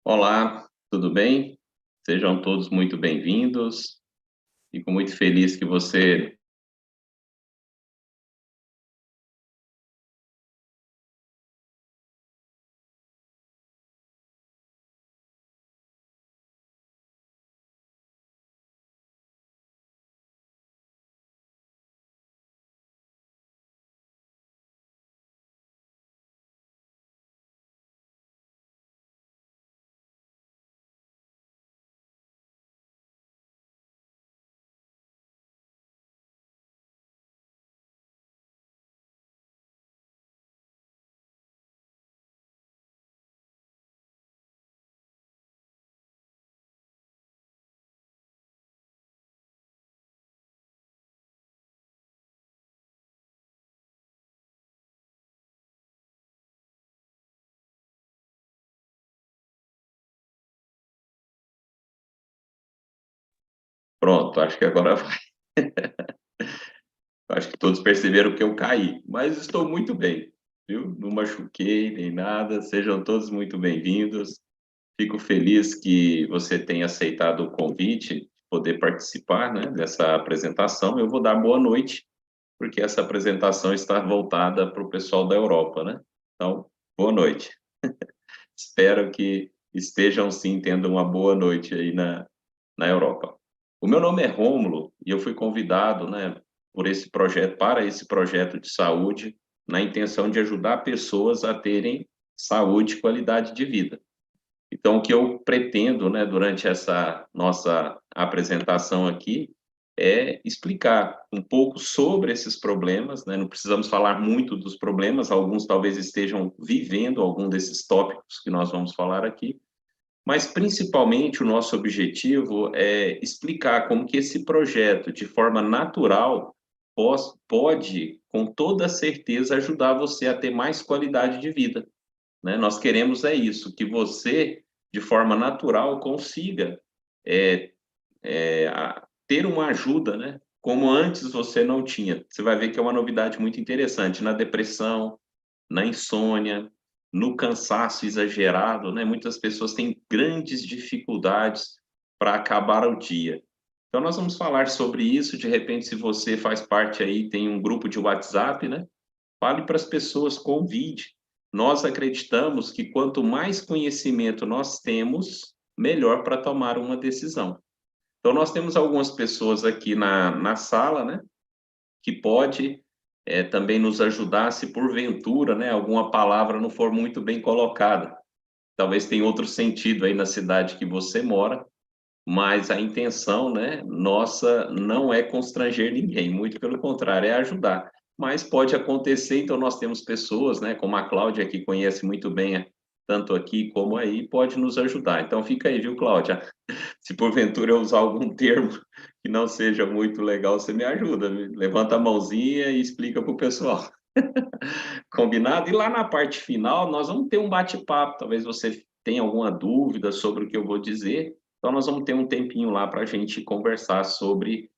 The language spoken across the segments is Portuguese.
Olá, tudo bem? Sejam todos muito bem-vindos. Fico muito feliz que você. Pronto, acho que agora vai. Acho que todos perceberam que eu caí, mas estou muito bem, viu? Não machuquei nem nada. Sejam todos muito bem-vindos. Fico feliz que você tenha aceitado o convite de poder participar, né, dessa apresentação. Eu vou dar boa noite, porque essa apresentação está voltada para o pessoal da Europa, né? Então, boa noite. Espero que estejam sim tendo uma boa noite aí na Europa. O meu nome é Rômulo e eu fui convidado, né, por esse projeto, para esse projeto de saúde, na intenção de ajudar pessoas a terem saúde e qualidade de vida. Então, o que eu pretendo, né, durante essa nossa apresentação aqui, é explicar um pouco sobre esses problemas, né? Não precisamos falar muito dos problemas, alguns talvez estejam vivendo algum desses tópicos que nós vamos falar aqui, mas principalmente o nosso objetivo é explicar como que esse projeto, de forma natural, pode, com toda certeza, ajudar você a ter mais qualidade de vida, né? Nós queremos é isso, que você, de forma natural, consiga é, ter uma ajuda, né? Como antes você não tinha. Você vai ver que é uma novidade muito interessante na depressão, na insônia, no cansaço exagerado, né? Muitas pessoas têm grandes dificuldades para acabar o dia. Então, nós vamos falar sobre isso. De repente, se você faz parte aí, tem um grupo de WhatsApp, né? Fale para as pessoas, convide. Nós acreditamos que quanto mais conhecimento nós temos, melhor para tomar uma decisão. Então, nós temos algumas pessoas aqui na sala, né, que pode também nos ajudar se porventura, né, alguma palavra não for muito bem colocada. Talvez tenha outro sentido aí na cidade que você mora, mas a intenção, né, nossa não é constranger ninguém, muito pelo contrário, é ajudar. Mas pode acontecer, então nós temos pessoas, né, como a Cláudia, que conhece muito bem, tanto aqui como aí, pode nos ajudar. Então fica aí, viu, Cláudia? Se porventura eu usar algum termo que não seja muito legal, você me ajuda, viu? Levanta a mãozinha e explica para o pessoal. Combinado? E lá na parte final, nós vamos ter um bate-papo. Talvez você tenha alguma dúvida sobre o que eu vou dizer. Então, nós vamos ter um tempinho lá para a gente conversar sobre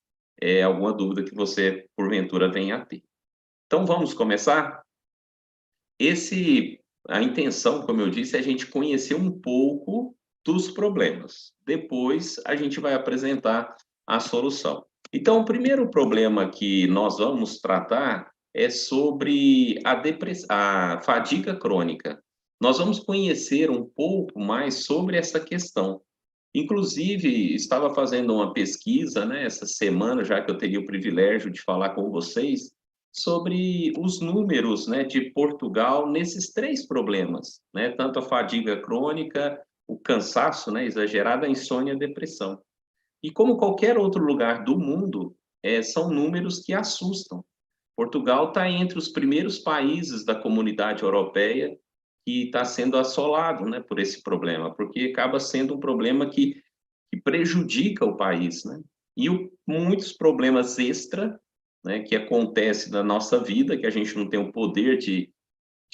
alguma dúvida que você, porventura, venha a ter. Então, vamos começar? A intenção, como eu disse, é a gente conhecer um pouco dos problemas. Depois, a gente vai apresentar a solução. Então, o primeiro problema que nós vamos tratar é sobre a fadiga crônica. Nós vamos conhecer um pouco mais sobre essa questão. Inclusive, estava fazendo uma pesquisa, né, essa semana, já que eu teria o privilégio de falar com vocês, sobre os números, né, de Portugal nesses três problemas, né, tanto a fadiga crônica, o cansaço, né, exagerado, a insônia e a depressão. E como qualquer outro lugar do mundo, são números que assustam. Portugal está entre os primeiros países da comunidade europeia que está sendo assolado, né, por esse problema, porque acaba sendo um problema que prejudica o país, né? E muitos problemas extra, né, que acontecem na nossa vida, que a gente não tem o poder de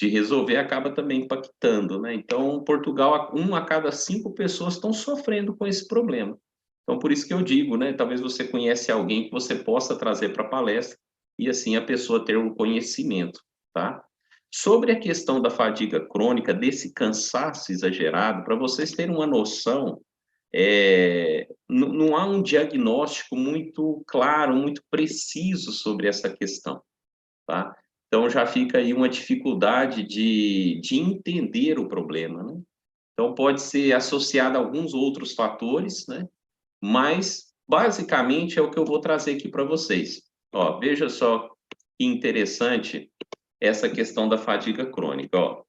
resolver, acaba também impactando, né? Então, Portugal, uma a cada cinco pessoas estão sofrendo com esse problema. Então, por isso que eu digo, né? Talvez você conhece alguém que você possa trazer para a palestra e assim a pessoa ter um conhecimento, tá? Sobre a questão da fadiga crônica, desse cansaço exagerado, para vocês terem uma noção, não há um diagnóstico muito claro, muito preciso sobre essa questão, tá? Então já fica aí uma dificuldade de entender o problema, né? Então pode ser associado a alguns outros fatores, né? Mas basicamente é o que eu vou trazer aqui para vocês. Ó, veja só que interessante essa questão da fadiga crônica, ó.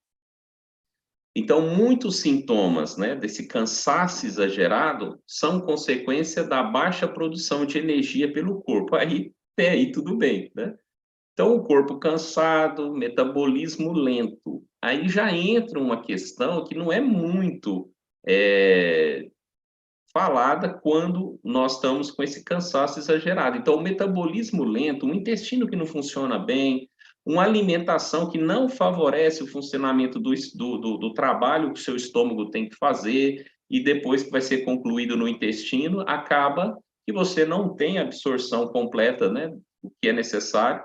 Então, muitos sintomas, né, desse cansaço exagerado são consequência da baixa produção de energia pelo corpo. Até aí tudo bem, né? Então, o corpo cansado, metabolismo lento. Aí já entra uma questão que não é muito é, falada quando nós estamos com esse cansaço exagerado. Então, o metabolismo lento, um intestino que não funciona bem, uma alimentação que não favorece o funcionamento do trabalho que o seu estômago tem que fazer, e depois que vai ser concluído no intestino, acaba que você não tem absorção completa, né, do que é necessário,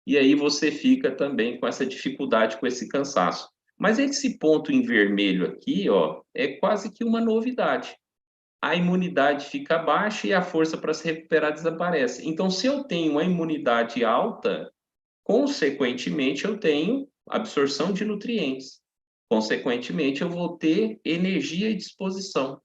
e aí você fica também com essa dificuldade, com esse cansaço. Mas esse ponto em vermelho aqui, ó, é quase que uma novidade. A imunidade fica baixa e a força para se recuperar desaparece. Então, se eu tenho uma imunidade alta, consequentemente, eu tenho absorção de nutrientes. Consequentemente, eu vou ter energia e disposição.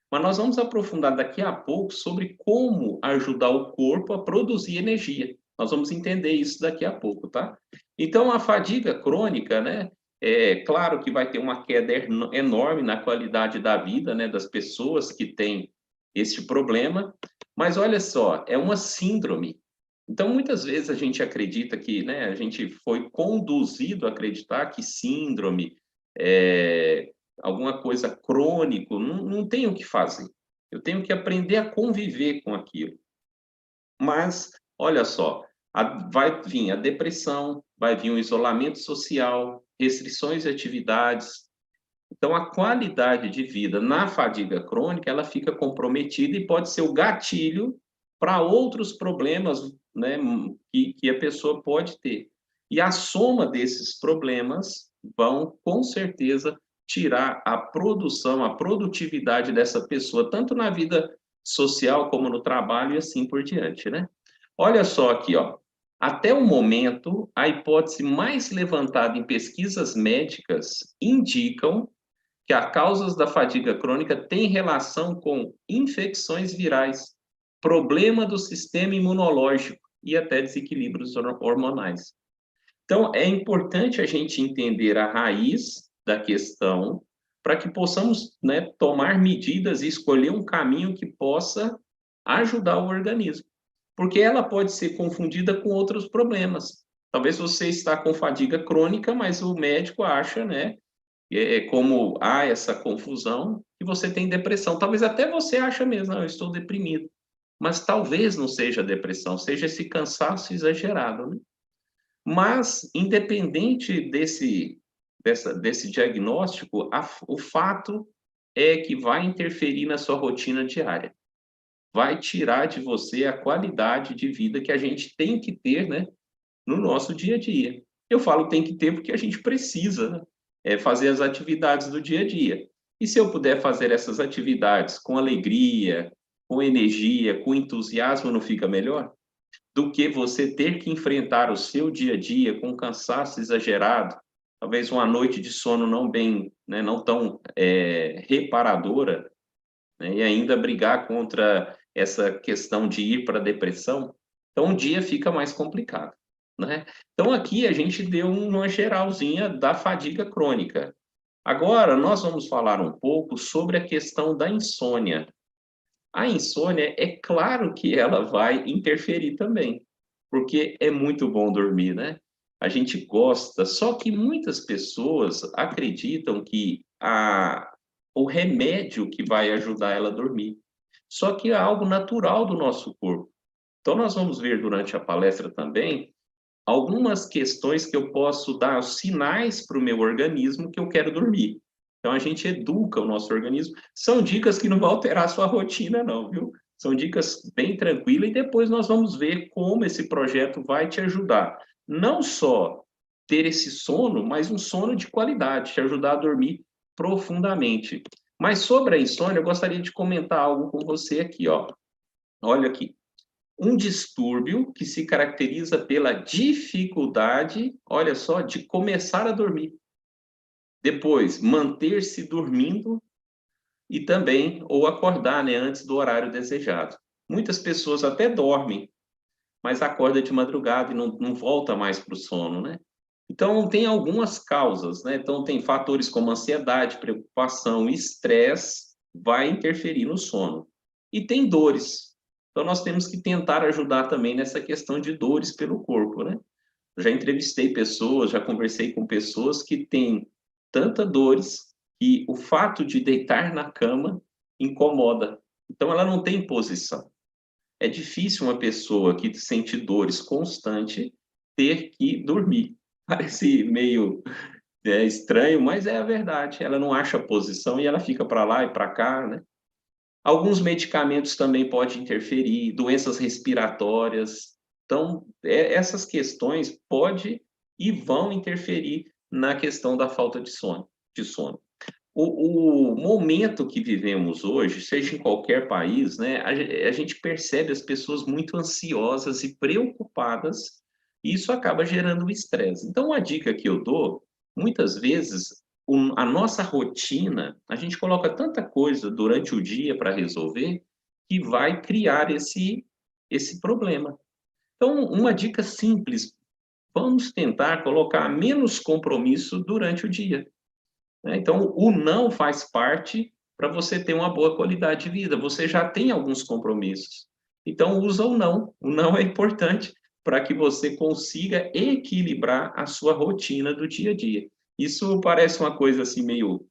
Mas nós vamos aprofundar daqui a pouco sobre como ajudar o corpo a produzir energia. Nós vamos entender isso daqui a pouco, tá? Então, a fadiga crônica, né? É claro que vai ter uma queda enorme na qualidade da vida, né, das pessoas que têm este problema, mas olha só, é uma síndrome. Então, muitas vezes a gente acredita que, né, a gente foi conduzido a acreditar que síndrome, é, alguma coisa crônico, não tenho o que fazer. Eu tenho que aprender a conviver com aquilo. Mas, olha só, vai vir a depressão, vai vir o isolamento social, restrições de atividades. Então, a qualidade de vida na fadiga crônica, ela fica comprometida e pode ser o gatilho para outros problemas, né, que a pessoa pode ter. E a soma desses problemas vão, com certeza, tirar a produção, a produtividade dessa pessoa, tanto na vida social como no trabalho e assim por diante, né? Olha só aqui, ó. Até o momento, a hipótese mais levantada em pesquisas médicas indicam que as causas da fadiga crônica têm relação com infecções virais, problema do sistema imunológico e até desequilíbrios hormonais. Então, é importante a gente entender a raiz da questão para que possamos, né, tomar medidas e escolher um caminho que possa ajudar o organismo. Porque ela pode ser confundida com outros problemas. Talvez você está com fadiga crônica, mas o médico acha, né, como há essa confusão, que você tem depressão. Talvez até você acha mesmo, eu estou deprimido. Mas talvez não seja depressão, seja esse cansaço exagerado, né? Mas, independente desse diagnóstico, o fato é que vai interferir na sua rotina diária. Vai tirar de você a qualidade de vida que a gente tem que ter, né, no nosso dia a dia. Eu falo tem que ter porque a gente precisa, né, fazer as atividades do dia a dia. E se eu puder fazer essas atividades com alegria, com energia, com entusiasmo, não fica melhor? Do que você ter que enfrentar o seu dia a dia com cansaço exagerado, talvez uma noite de sono não bem, né, não tão reparadora, né, e ainda brigar contra essa questão de ir para a depressão, então um dia fica mais complicado, né? Então aqui a gente deu uma geralzinha da fadiga crônica. Agora nós vamos falar um pouco sobre a questão da insônia. A insônia, é claro que ela vai interferir também, porque é muito bom dormir, né? A gente gosta, só que muitas pessoas acreditam que o remédio que vai ajudar ela a dormir. Só que é algo natural do nosso corpo. Então, nós vamos ver durante a palestra também algumas questões que eu posso dar os sinais para o meu organismo que eu quero dormir. Então, a gente educa o nosso organismo. São dicas que não vão alterar a sua rotina, não, viu? São dicas bem tranquilas e depois nós vamos ver como esse projeto vai te ajudar. Não só ter esse sono, mas um sono de qualidade, te ajudar a dormir profundamente. Mas sobre a insônia, eu gostaria de comentar algo com você aqui, ó. Olha aqui. Um distúrbio que se caracteriza pela dificuldade, olha só, de começar a dormir. Depois, manter-se dormindo e também, ou acordar, né, antes do horário desejado. Muitas pessoas até dormem, mas acorda de madrugada e não volta mais para o sono, né? Então, tem algumas causas, né? Então, tem fatores como ansiedade, preocupação, estresse, vai interferir no sono. E tem dores. Então, nós temos que tentar ajudar também nessa questão de dores pelo corpo, né? Eu já entrevistei pessoas, já conversei com pessoas que têm tanta dores que o fato de deitar na cama incomoda. Então, ela não tem posição. É difícil uma pessoa que sente dores constante ter que dormir. Parece meio estranho, mas é a verdade. Ela não acha posição e ela fica para lá e para cá, né? Alguns medicamentos também podem interferir, doenças respiratórias. Então, essas questões podem e vão interferir na questão da falta de sono. O momento que vivemos hoje, seja em qualquer país, né, a gente percebe as pessoas muito ansiosas e preocupadas, e isso acaba gerando estresse. Então, uma dica que eu dou, muitas vezes, a nossa rotina, a gente coloca tanta coisa durante o dia para resolver, que vai criar esse problema. Então, uma dica simples, vamos tentar colocar menos compromisso durante o dia, né? Então, o não faz parte para você ter uma boa qualidade de vida. Você já tem alguns compromissos. Então, usa o não. O não é importante para que você consiga equilibrar a sua rotina do dia a dia. Isso parece uma coisa assim meio,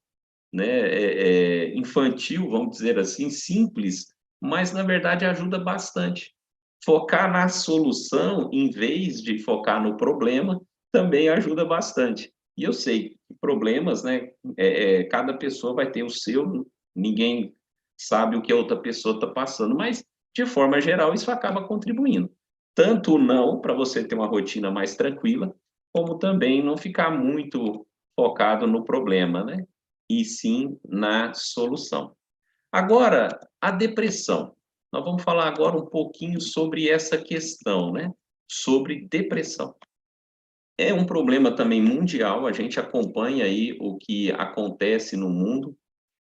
né, infantil, vamos dizer assim, simples, mas na verdade ajuda bastante. Focar na solução em vez de focar no problema também ajuda bastante. E eu sei que problemas, né, cada pessoa vai ter o seu, ninguém sabe o que a outra pessoa está passando, mas de forma geral isso acaba contribuindo. Tanto não, para você ter uma rotina mais tranquila, como também não ficar muito focado no problema, né? E sim na solução. Agora, a depressão. Nós vamos falar agora um pouquinho sobre essa questão, né? Sobre depressão. É um problema também mundial, a gente acompanha aí o que acontece no mundo,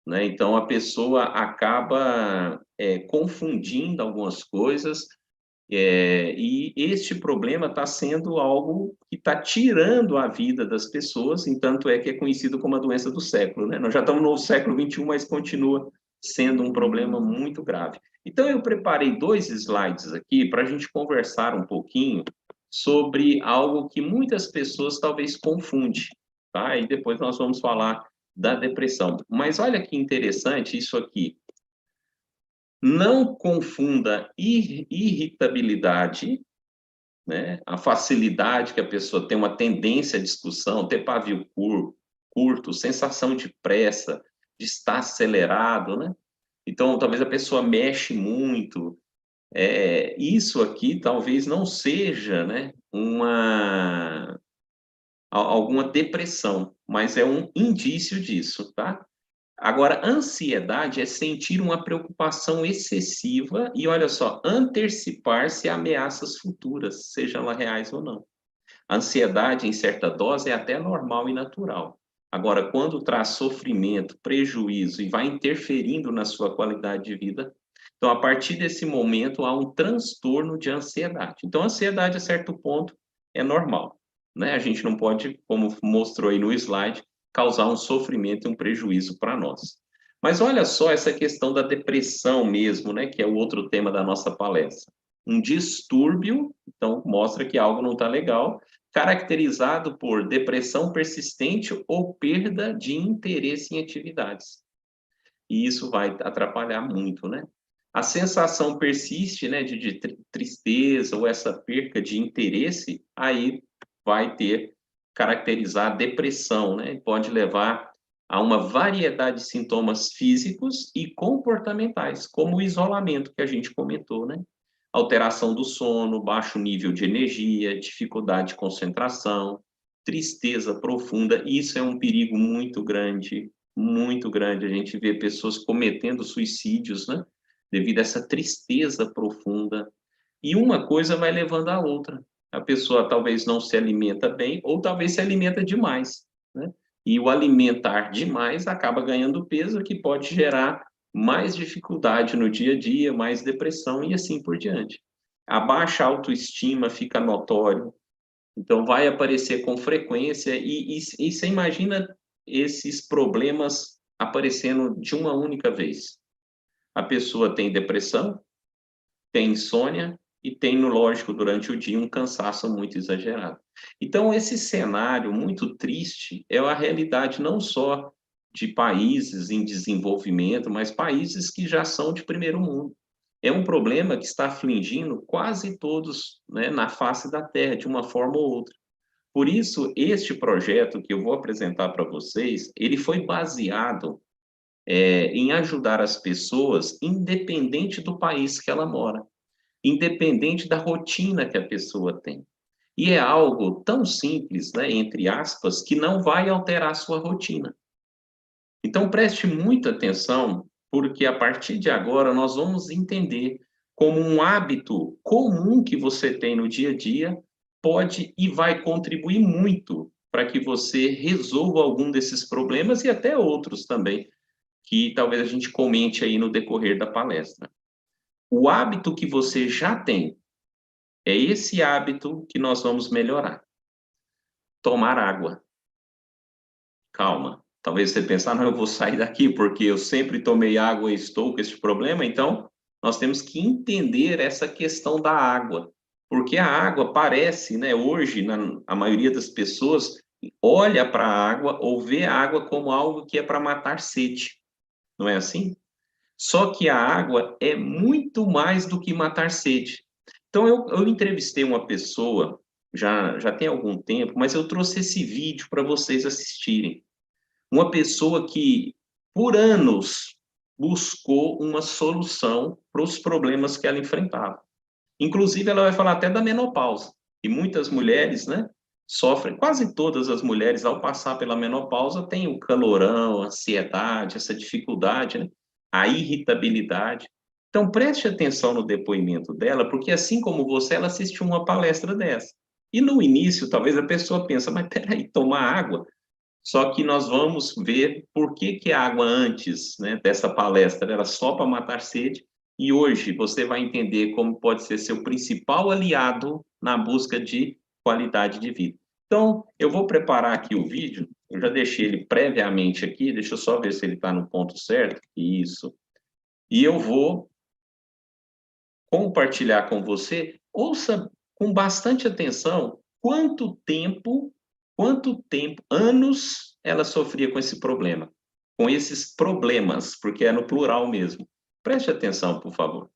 né? Então, a pessoa acaba confundindo algumas coisas, e este problema está sendo algo que está tirando a vida das pessoas, entanto é que é conhecido como a doença do século, né? Nós já estamos no século XXI, mas continua sendo um problema muito grave. Então, eu preparei 2 slides aqui para a gente conversar um pouquinho sobre algo que muitas pessoas talvez confundem, tá? E depois nós vamos falar da depressão. Mas olha que interessante isso aqui. Não confunda irritabilidade, né? A facilidade que a pessoa tem, uma tendência à discussão, ter pavio curto, sensação de pressa, de estar acelerado, né? Então, talvez a pessoa mexe muito. Isso aqui talvez não seja, né, alguma depressão, mas é um indício disso, tá? Agora, ansiedade é sentir uma preocupação excessiva e, olha só, antecipar-se a ameaças futuras, sejam elas reais ou não. A ansiedade, em certa dose, é até normal e natural. Agora, quando traz sofrimento, prejuízo e vai interferindo na sua qualidade de vida, então, a partir desse momento, há um transtorno de ansiedade. Então, a ansiedade, a certo ponto, é normal, né? A gente não pode, como mostrou aí no slide, causar um sofrimento e um prejuízo para nós. Mas olha só essa questão da depressão mesmo, né? Que é o outro tema da nossa palestra. Um distúrbio, então, mostra que algo não está legal, caracterizado por depressão persistente ou perda de interesse em atividades. E isso vai atrapalhar muito, né? A sensação persiste, né, de tristeza ou essa perca de interesse, aí vai caracterizar a depressão, né? Pode levar a uma variedade de sintomas físicos e comportamentais, como o isolamento que a gente comentou, né? Alteração do sono, baixo nível de energia, dificuldade de concentração, tristeza profunda. Isso é um perigo muito grande, muito grande. A gente vê pessoas cometendo suicídios, né? Devido a essa tristeza profunda. E uma coisa vai levando a outra. A pessoa talvez não se alimenta bem, ou talvez se alimenta demais, né? E o alimentar demais acaba ganhando peso, que pode gerar mais dificuldade no dia a dia, mais depressão e assim por diante. A baixa autoestima fica notório, então vai aparecer com frequência e você imagina esses problemas aparecendo de uma única vez. A pessoa tem depressão, tem insônia e tem, no lógico, durante o dia, um cansaço muito exagerado. Então, esse cenário muito triste é a realidade não só de países em desenvolvimento, mas países que já são de primeiro mundo. É um problema que está afligindo quase todos, né, na face da Terra, de uma forma ou outra. Por isso, este projeto que eu vou apresentar para vocês, ele foi baseado em ajudar as pessoas, independente do país que ela mora, independente da rotina que a pessoa tem. E é algo tão simples, né, entre aspas, que não vai alterar a sua rotina. Então preste muita atenção, porque a partir de agora nós vamos entender como um hábito comum que você tem no dia a dia pode e vai contribuir muito para que você resolva algum desses problemas e até outros também, que talvez a gente comente aí no decorrer da palestra. O hábito que você já tem, é esse hábito que nós vamos melhorar. Tomar água. Calma. Talvez você pense, não, eu vou sair daqui porque eu sempre tomei água e estou com esse problema. Então, nós temos que entender essa questão da água. Porque a água parece, né, hoje, a maioria das pessoas olha para a água ou vê a água como algo que é para matar sede. Não é assim? Só que a água é muito mais do que matar sede. Então, eu entrevistei uma pessoa, já tem algum tempo, mas eu trouxe esse vídeo para vocês assistirem. Uma pessoa que, por anos, buscou uma solução para os problemas que ela enfrentava. Inclusive, ela vai falar até da menopausa. E muitas mulheres, né, sofrem, quase todas as mulheres, ao passar pela menopausa, têm o calorão, a ansiedade, essa dificuldade, né, a irritabilidade. Então, preste atenção no depoimento dela, porque assim como você, ela assistiu uma palestra dessa. E no início, talvez a pessoa pensa, mas peraí, tomar água? Só que nós vamos ver por que a água antes, né, dessa palestra era só para matar sede, e hoje você vai entender como pode ser seu principal aliado na busca de qualidade de vida. Então, eu vou preparar aqui o vídeo, eu já deixei ele previamente aqui, deixa eu só ver se ele está no ponto certo, isso. E eu vou compartilhar com você, ouça com bastante atenção quanto tempo, anos ela sofria com esse problema, com esses problemas, porque é no plural mesmo. Preste atenção, por favor.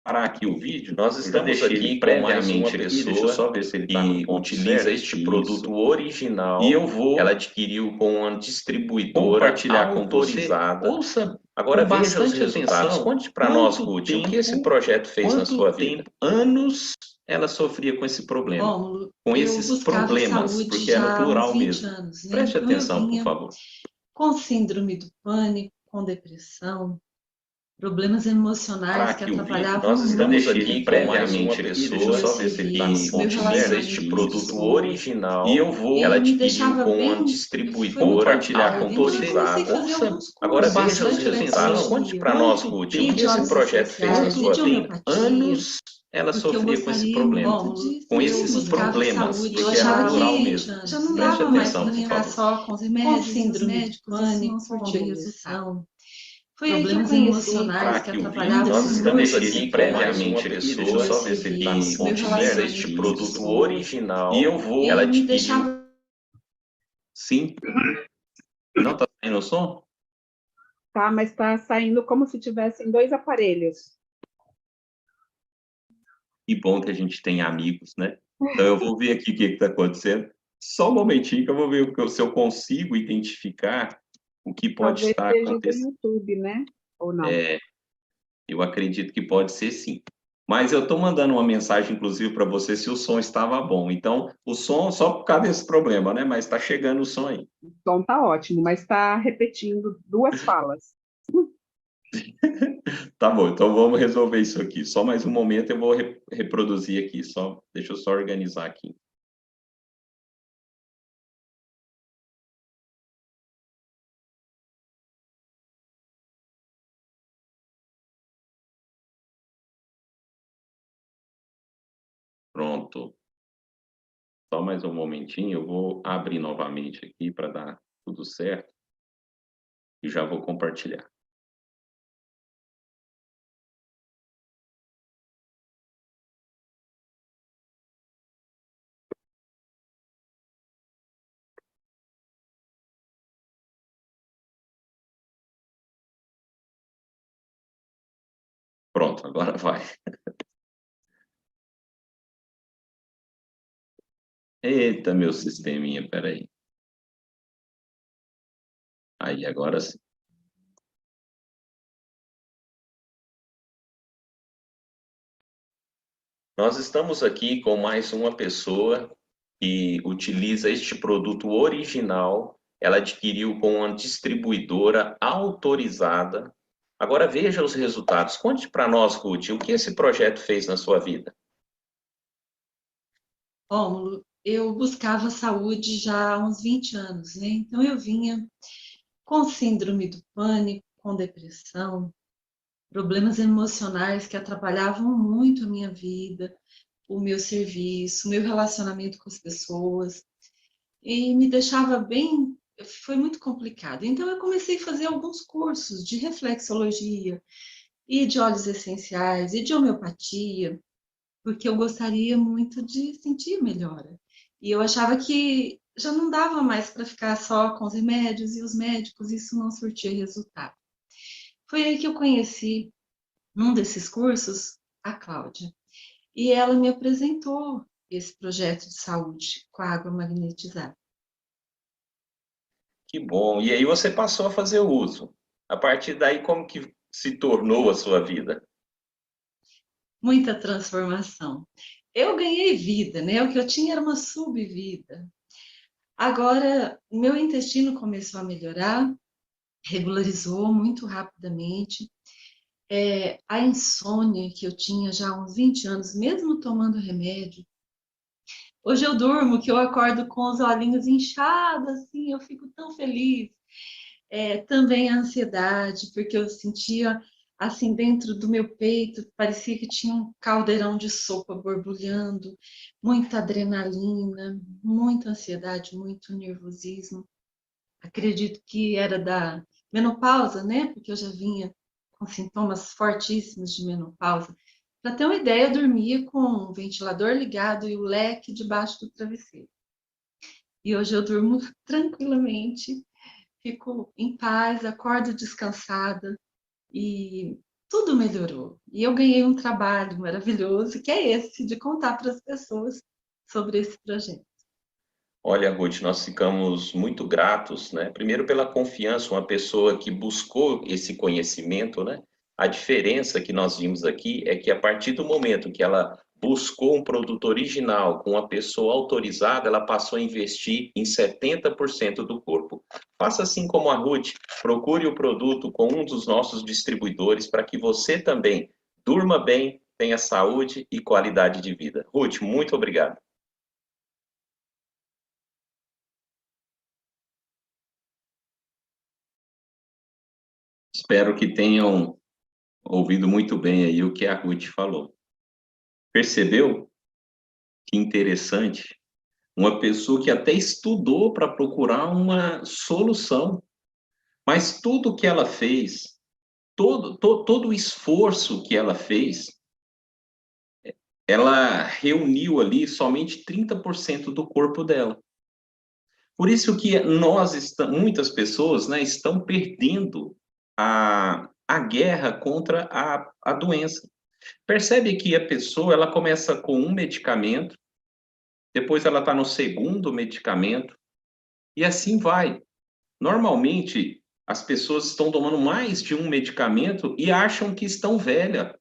Parar aqui o vídeo, nós estamos aqui previamente uma pessoa, deixa eu só ver se ele está no ponto utiliza certo, este produto original e eu vou, ela adquiriu com uma distribuidora compartilhar autorizada. Com você. Ouça agora com veja os resultados. Atenção, conte para nós, Ruth, o que esse projeto fez na sua vida. Anos ela sofria com esse problema, Rômulo, com esses problemas, porque é no plural mesmo. Anos, né? Preste atenção, por favor. Com síndrome do pânico, com depressão, problemas emocionais que atrapalhavam nós estamos muito aqui previamente pessoa, deixa eu só ver se ele está no ponto certo, este produto original, e eu vou, ela adquiriu com uma distribuidora compartilhar autorizada. Agora veja os resultados, conte para nós, Ruth, o que esse projeto fez na sua vida. Anos ela sofria com esse problema, com esses problemas, porque é natural mesmo. Já não Preste dava mais atenção, para por ficar favor. só com síndrome do pânico, com depressão. Foi aí que eu conheci emocionais que atrapalhavam nós estamos muito aqui previamente pessoa, deixa eu só ver se ele está no ponto certo, este produto original, e eu vou, ela adquiriu. Sim. Não está saindo o som? Tá, mas está saindo como se tivessem dois aparelhos. Que bom que a gente tem amigos, né? Então eu vou ver aqui o que está acontecendo. Só um momentinho que eu vou ver se eu consigo identificar o que pode Talvez estar seja do acontecendo. YouTube, né? Ou não? Eu acredito que pode ser sim. Mas eu estou mandando uma mensagem, inclusive, para você se o som estava bom. Então, o som, só por causa desse problema, né? Mas está chegando o som aí. O som está ótimo, mas está repetindo duas falas. Tá bom, então vamos resolver isso aqui. Só mais um momento eu vou reproduzir aqui. Deixa eu só organizar aqui. Pronto. Só mais um momentinho, eu vou abrir novamente aqui para dar tudo certo e já vou compartilhar. Pronto, agora vai. Eita, meu sisteminha, peraí. Aí, agora sim. Nós estamos aqui com mais uma pessoa que utiliza este produto original. Ela adquiriu com uma distribuidora autorizada. Agora veja os resultados. Conte para nós, Ruth, o que esse projeto fez na sua vida? Rômulo, eu buscava saúde já há uns 20 anos, né? Então eu vinha com síndrome do pânico, com depressão, problemas emocionais que atrapalhavam muito a minha vida, o meu serviço, o meu relacionamento com as pessoas, e me deixava bem, foi muito complicado. Então eu comecei a fazer alguns cursos de reflexologia e de óleos essenciais e de homeopatia, porque eu gostaria muito de sentir melhora. E eu achava que já não dava mais para ficar só com os remédios e os médicos, isso não surtia resultado. Foi aí que eu conheci, num desses cursos, a Cláudia. E ela me apresentou esse projeto de saúde com a água magnetizada. Que bom. E aí você passou a fazer uso. A partir daí, como que se tornou a sua vida? Muita transformação. Eu ganhei vida, né? O que eu tinha era uma subvida. Agora, meu intestino começou a melhorar, regularizou muito rapidamente. A insônia que eu tinha já há uns 20 anos, mesmo tomando remédio, hoje eu durmo que eu acordo com os olhinhos inchados, assim, eu fico tão feliz. Também a ansiedade, porque eu sentia, assim, dentro do meu peito, parecia que tinha um caldeirão de sopa borbulhando, muita adrenalina, muita ansiedade, muito nervosismo. Acredito que era da menopausa, né? Porque eu já vinha com sintomas fortíssimos de menopausa. Para ter uma ideia, eu dormia com o ventilador ligado e o leque debaixo do travesseiro. E hoje eu durmo tranquilamente, fico em paz, acordo descansada e tudo melhorou. E eu ganhei um trabalho maravilhoso, que é esse, de contar para as pessoas sobre esse projeto. Olha, Ruth, nós ficamos muito gratos, né? Primeiro pela confiança, uma pessoa que buscou esse conhecimento, né? A diferença que nós vimos aqui é que a partir do momento que ela buscou um produto original com uma pessoa autorizada, ela passou a investir em 70% do corpo. Faça assim como a Ruth, procure o produto com um dos nossos distribuidores para que você também durma bem, tenha saúde e qualidade de vida. Ruth, muito obrigado. Espero que tenham ouvido muito bem aí o que a Ruth falou. Percebeu? Que interessante. Uma pessoa que até estudou para procurar uma solução, mas tudo que ela fez, todo o esforço que ela fez, ela reuniu ali somente 30% do corpo dela. Por isso que muitas pessoas, né, estão perdendo a guerra contra a doença. Percebe que a pessoa ela começa com um medicamento, depois ela está no segundo medicamento, e assim vai. Normalmente, as pessoas estão tomando mais de um medicamento e acham que estão velhas.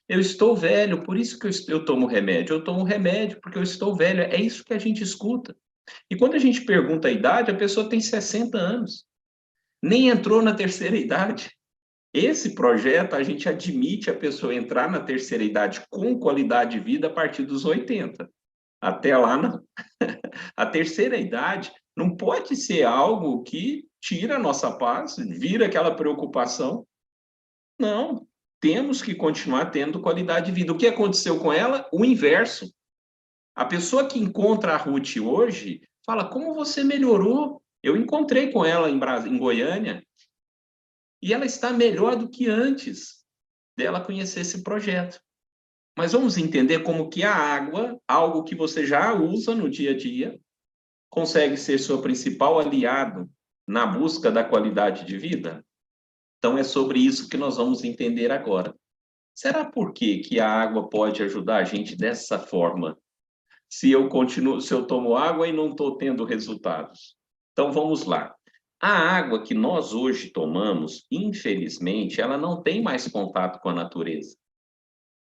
Eu estou velho, por isso que eu tomo remédio. Eu tomo remédio porque eu estou velho. É isso que a gente escuta. E quando a gente pergunta a idade, a pessoa tem 60 anos. Nem entrou na terceira idade. Esse projeto, a gente admite a pessoa entrar na terceira idade com qualidade de vida a partir dos 80. Até lá, não. A terceira idade não pode ser algo que tira a nossa paz, vira aquela preocupação. Não, temos que continuar tendo qualidade de vida. O que aconteceu com ela? O inverso. A pessoa que encontra a Ruth hoje fala: como você melhorou? Eu encontrei com ela em Goiânia e ela está melhor do que antes dela conhecer esse projeto. Mas vamos entender como que a água, algo que você já usa no dia a dia, consegue ser seu principal aliado na busca da qualidade de vida? Então é sobre isso que nós vamos entender agora. Será por que a água pode ajudar a gente dessa forma? Se eu tomo água e não estou tendo resultados. Então vamos lá. A água que nós hoje tomamos, infelizmente, ela não tem mais contato com a natureza.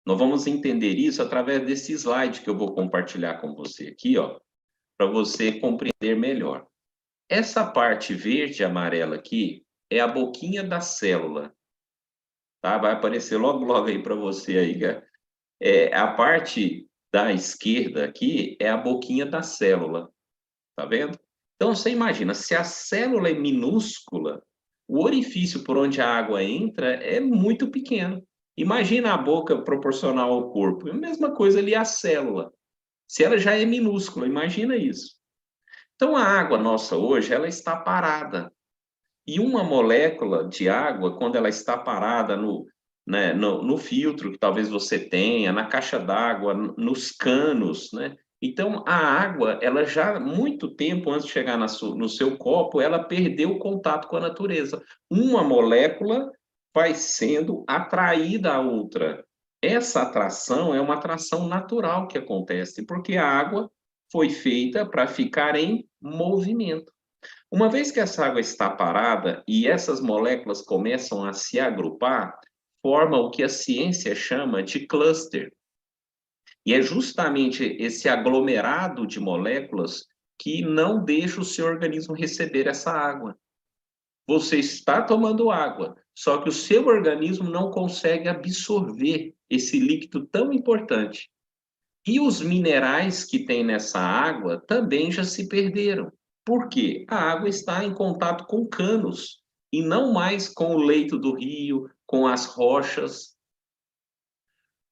Nós vamos entender isso através desse slide que eu vou compartilhar com você aqui, ó, para você compreender melhor. Essa parte verde e amarela aqui é a boquinha da célula, tá? Vai aparecer logo, logo aí para você aí, cara. A parte da esquerda aqui é a boquinha da célula, tá vendo? Então, você imagina, se a célula é minúscula, o orifício por onde a água entra é muito pequeno. Imagina a boca proporcional ao corpo. É a mesma coisa ali a célula. Se ela já é minúscula, imagina isso. Então, a água nossa hoje, ela está parada. E uma molécula de água, quando ela está parada no filtro que talvez você tenha, na caixa d'água, nos canos, né? Então, a água, ela já, muito tempo antes de chegar no seu copo, ela perdeu o contato com a natureza. Uma molécula vai sendo atraída à outra. Essa atração é uma atração natural que acontece, porque a água foi feita para ficar em movimento. Uma vez que essa água está parada e essas moléculas começam a se agrupar, forma o que a ciência chama de cluster. E é justamente esse aglomerado de moléculas que não deixa o seu organismo receber essa água. Você está tomando água, só que o seu organismo não consegue absorver esse líquido tão importante. E os minerais que tem nessa água também já se perderam. Por quê? A água está em contato com canos e não mais com o leito do rio, com as rochas.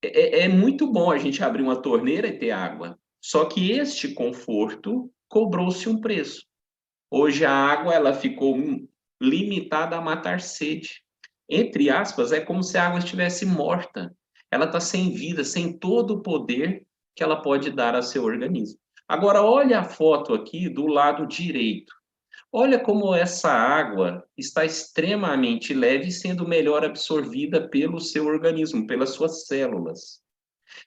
É muito bom a gente abrir uma torneira e ter água, só que este conforto cobrou-se um preço. Hoje a água ela ficou limitada a matar sede. Entre aspas, é como se a água estivesse morta. Ela está sem vida, sem todo o poder que ela pode dar a seu organismo. Agora, olha a foto aqui do lado direito. Olha como essa água está extremamente leve, sendo melhor absorvida pelo seu organismo, pelas suas células.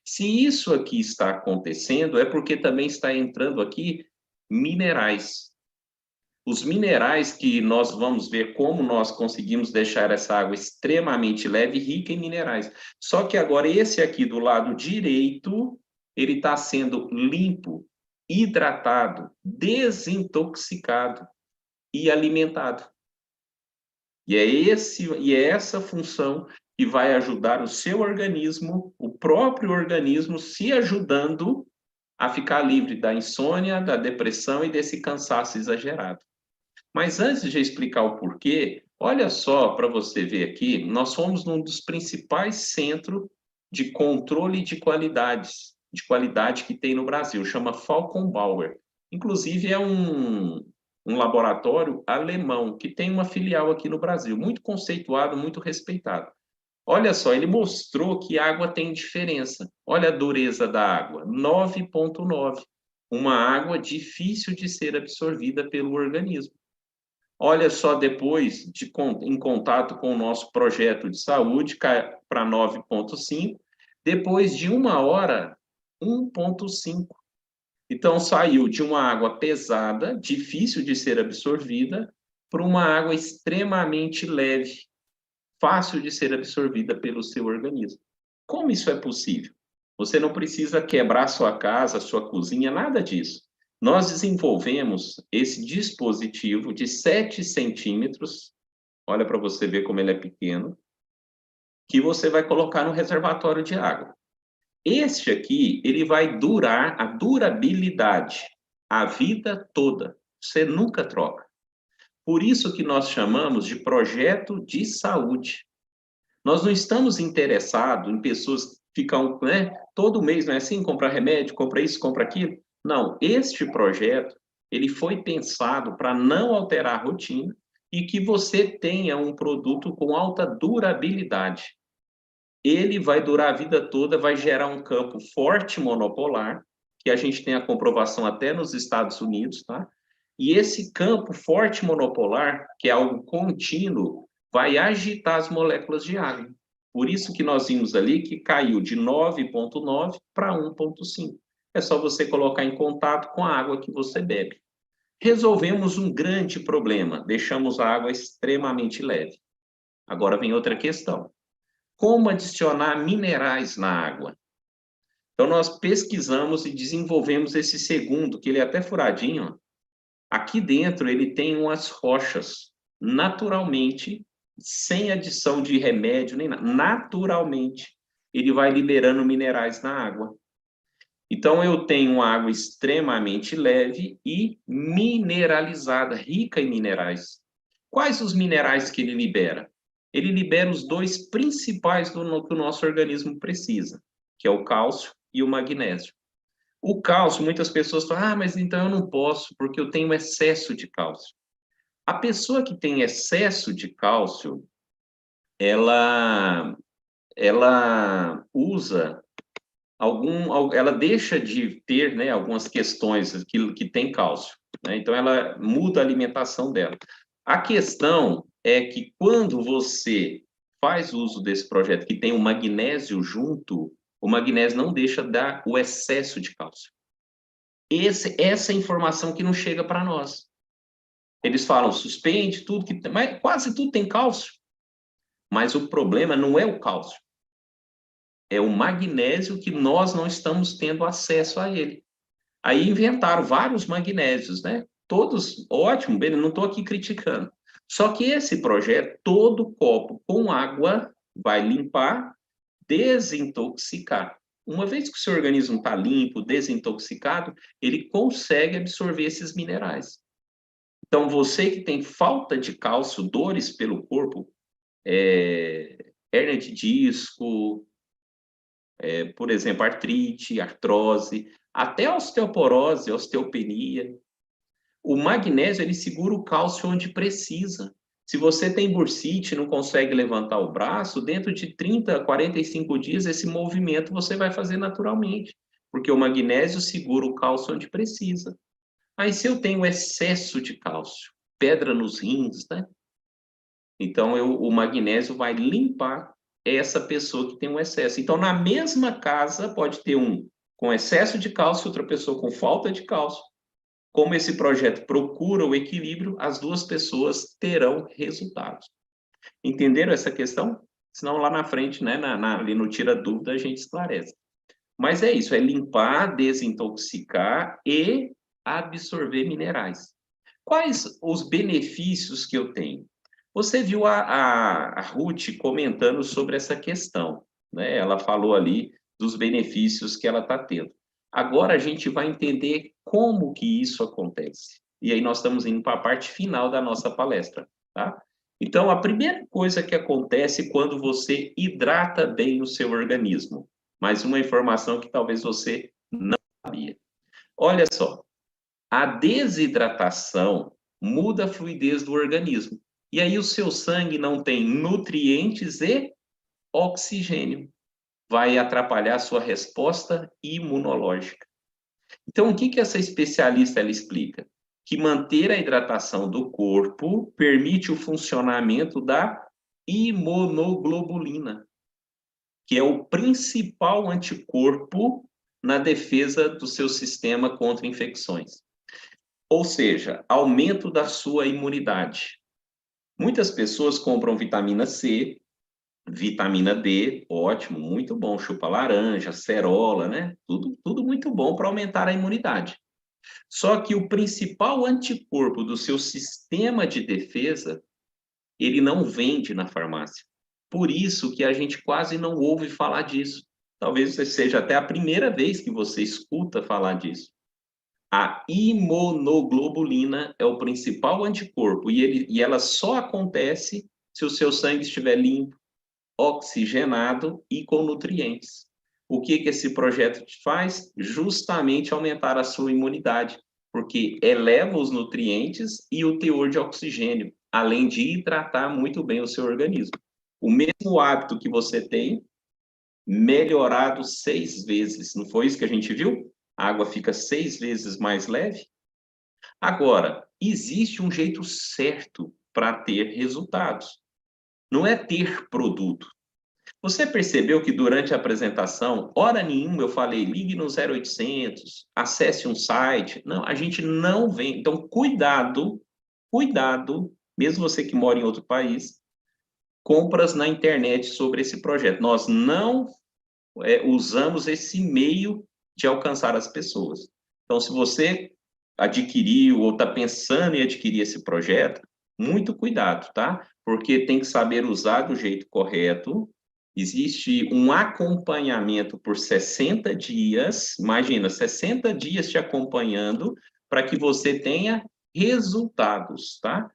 Se isso aqui está acontecendo, é porque também está entrando aqui minerais. Os minerais que nós vamos ver como nós conseguimos deixar essa água extremamente leve e rica em minerais. Só que agora esse aqui do lado direito, ele está sendo limpo, hidratado, desintoxicado e alimentado. E é essa função que vai ajudar o seu organismo, o próprio organismo, se ajudando a ficar livre da insônia, da depressão e desse cansaço exagerado. Mas antes de explicar o porquê, olha só para você ver aqui, nós somos um dos principais centros de controle de qualidade que tem no Brasil, chama Falcon Bauer. Inclusive é um laboratório alemão que tem uma filial aqui no Brasil, muito conceituado, muito respeitado. Olha só, ele mostrou que a água tem diferença. Olha a dureza da água, 9,9. Uma água difícil de ser absorvida pelo organismo. Olha só, depois, em contato com o nosso projeto de saúde, cai para 9,5. Depois de 1 hora, 1,5. Então, saiu de uma água pesada, difícil de ser absorvida, para uma água extremamente leve, fácil de ser absorvida pelo seu organismo. Como isso é possível? Você não precisa quebrar sua casa, sua cozinha, nada disso. Nós desenvolvemos esse dispositivo de 7 centímetros, olha para você ver como ele é pequeno, que você vai colocar no reservatório de água. Este aqui, ele vai durar a durabilidade, a vida toda. Você nunca troca. Por isso que nós chamamos de projeto de saúde. Nós não estamos interessados em pessoas que ficam, né, todo mês, não é assim, comprar remédio, compra isso, compra aquilo. Não, este projeto, ele foi pensado para não alterar a rotina e que você tenha um produto com alta durabilidade. Ele vai durar a vida toda, vai gerar um campo forte monopolar, que a gente tem a comprovação até nos Estados Unidos, tá? E esse campo forte monopolar, que é algo contínuo, vai agitar as moléculas de água. Por isso que nós vimos ali que caiu de 9,9 para 1,5. É só você colocar em contato com a água que você bebe. Resolvemos um grande problema, deixamos a água extremamente leve. Agora vem outra questão. Como adicionar minerais na água? Então, nós pesquisamos e desenvolvemos esse segundo, que ele é até furadinho, ó. Aqui dentro ele tem umas rochas, naturalmente, sem adição de remédio nem nada. Naturalmente, ele vai liberando minerais na água. Então, eu tenho uma água extremamente leve e mineralizada, rica em minerais. Quais os minerais que ele libera? Ele libera os dois principais que o nosso organismo precisa, que é o cálcio e o magnésio. O cálcio, muitas pessoas falam, mas então eu não posso, porque eu tenho excesso de cálcio. A pessoa que tem excesso de cálcio, ela usa ela deixa de ter, né, algumas questões que tem cálcio, né? Então ela muda a alimentação dela. A questão é que quando você faz uso desse projeto que tem o magnésio junto, o magnésio não deixa dar o excesso de cálcio. Essa é a informação que não chega para nós. Eles falam, suspende tudo, mas quase tudo tem cálcio. Mas o problema não é o cálcio. É o magnésio que nós não estamos tendo acesso a ele. Aí inventaram vários magnésios, né? Todos, ótimo, bem, não estou aqui criticando. Só que esse projeto, todo copo com água vai limpar, desintoxicar. Uma vez que o seu organismo está limpo, desintoxicado, ele consegue absorver esses minerais. Então, você que tem falta de cálcio, dores pelo corpo, hérnia de disco, por exemplo, artrite, artrose, até osteoporose, osteopenia. O magnésio, ele segura o cálcio onde precisa. Se você tem bursite e não consegue levantar o braço, dentro de 30 a 45 dias, esse movimento você vai fazer naturalmente, porque o magnésio segura o cálcio onde precisa. Aí, se eu tenho excesso de cálcio, pedra nos rins, né? Então, o magnésio vai limpar essa pessoa que tem um excesso. Então, na mesma casa, pode ter um com excesso de cálcio, outra pessoa com falta de cálcio. Como esse projeto procura o equilíbrio, as duas pessoas terão resultados. Entenderam essa questão? Senão, lá na frente, né, ali no Tira Dúvida, a gente esclarece. Mas é isso, é limpar, desintoxicar e absorver minerais. Quais os benefícios que eu tenho? Você viu a Ruth comentando sobre essa questão, né? Ela falou ali dos benefícios que ela está tendo. Agora a gente vai entender como que isso acontece. E aí nós estamos indo para a parte final da nossa palestra, tá? Então, a primeira coisa que acontece quando você hidrata bem o seu organismo. Mais uma informação que talvez você não sabia. Olha só, a desidratação muda a fluidez do organismo. E aí o seu sangue não tem nutrientes e oxigênio. Vai atrapalhar a sua resposta imunológica. Então, o que essa especialista ela explica? Que manter a hidratação do corpo permite o funcionamento da imunoglobulina, que é o principal anticorpo na defesa do seu sistema contra infecções. Ou seja, aumento da sua imunidade. Muitas pessoas compram vitamina C, Vitamina D, ótimo, muito bom. Chupa laranja, cerola, né? Tudo muito bom para aumentar a imunidade. Só que o principal anticorpo do seu sistema de defesa, ele não vende na farmácia. Por isso que a gente quase não ouve falar disso. Talvez seja até a primeira vez que você escuta falar disso. A imunoglobulina é o principal anticorpo e ela só acontece se o seu sangue estiver limpo, oxigenado e com nutrientes. O que esse projeto te faz? Justamente aumentar a sua imunidade, porque eleva os nutrientes e o teor de oxigênio, além de hidratar muito bem o seu organismo. O mesmo hábito que você tem, melhorado 6 vezes. Não foi isso que a gente viu? A água fica 6 vezes mais leve. Agora, existe um jeito certo para ter resultados. Não é ter produto. Você percebeu que durante a apresentação, hora nenhuma eu falei, ligue no 0800, acesse um site. Não, a gente não vem. Então, cuidado, mesmo você que mora em outro país, compras na internet sobre esse projeto. Nós não usamos esse meio de alcançar as pessoas. Então, se você adquiriu ou está pensando em adquirir esse projeto, muito cuidado, tá? Porque tem que saber usar do jeito correto. Existe um acompanhamento por 60 dias, imagina, 60 dias te acompanhando para que você tenha resultados, tá?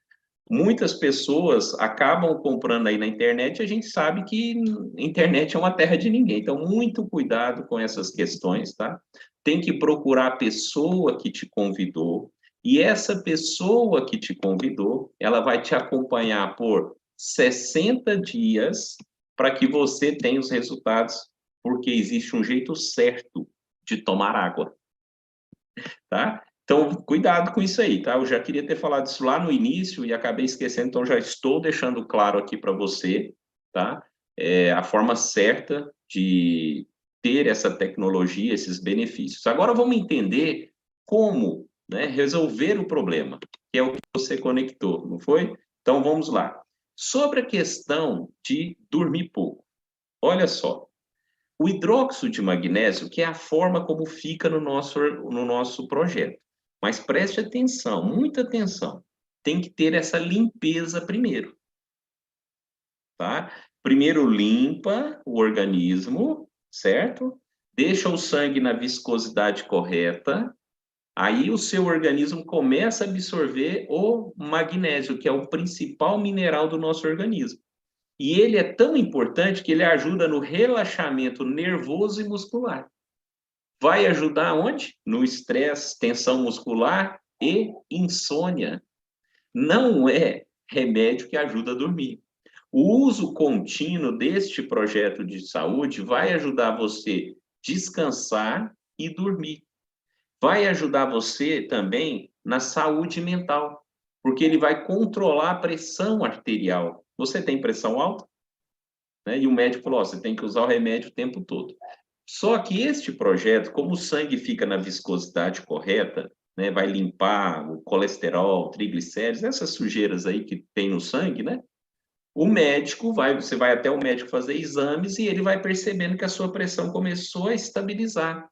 Muitas pessoas acabam comprando aí na internet, a gente sabe que a internet é uma terra de ninguém, então muito cuidado com essas questões, tá? Tem que procurar a pessoa que te convidou, e essa pessoa que te convidou, ela vai te acompanhar por 60 dias para que você tenha os resultados, porque existe um jeito certo de tomar água, tá? Então, cuidado com isso aí, tá? Eu já queria ter falado isso lá no início e acabei esquecendo, então já estou deixando claro aqui para você, tá? A forma certa de ter essa tecnologia, esses benefícios. Agora vamos entender como, né, resolver o problema, que é o que você conectou, não foi? Então vamos lá. Sobre a questão de dormir pouco. Olha só, o hidróxido de magnésio, que é a forma como fica no nosso projeto. Mas preste atenção, muita atenção. Tem que ter essa limpeza primeiro, tá? Primeiro limpa o organismo, certo? Deixa o sangue na viscosidade correta. Aí o seu organismo começa a absorver o magnésio, que é o principal mineral do nosso organismo. E ele é tão importante que ele ajuda no relaxamento nervoso e muscular. Vai ajudar onde? No estresse, tensão muscular e insônia. Não é remédio que ajuda a dormir. O uso contínuo deste projeto de saúde vai ajudar você a descansar e dormir. Vai ajudar você também na saúde mental, porque ele vai controlar a pressão arterial. Você tem pressão alta? Né? E o médico falou, você tem que usar o remédio o tempo todo. Só que este projeto, como o sangue fica na viscosidade correta, né, vai limpar o colesterol, triglicéridos, essas sujeiras aí que tem no sangue, né? Você vai até o médico fazer exames e ele vai percebendo que a sua pressão começou a estabilizar,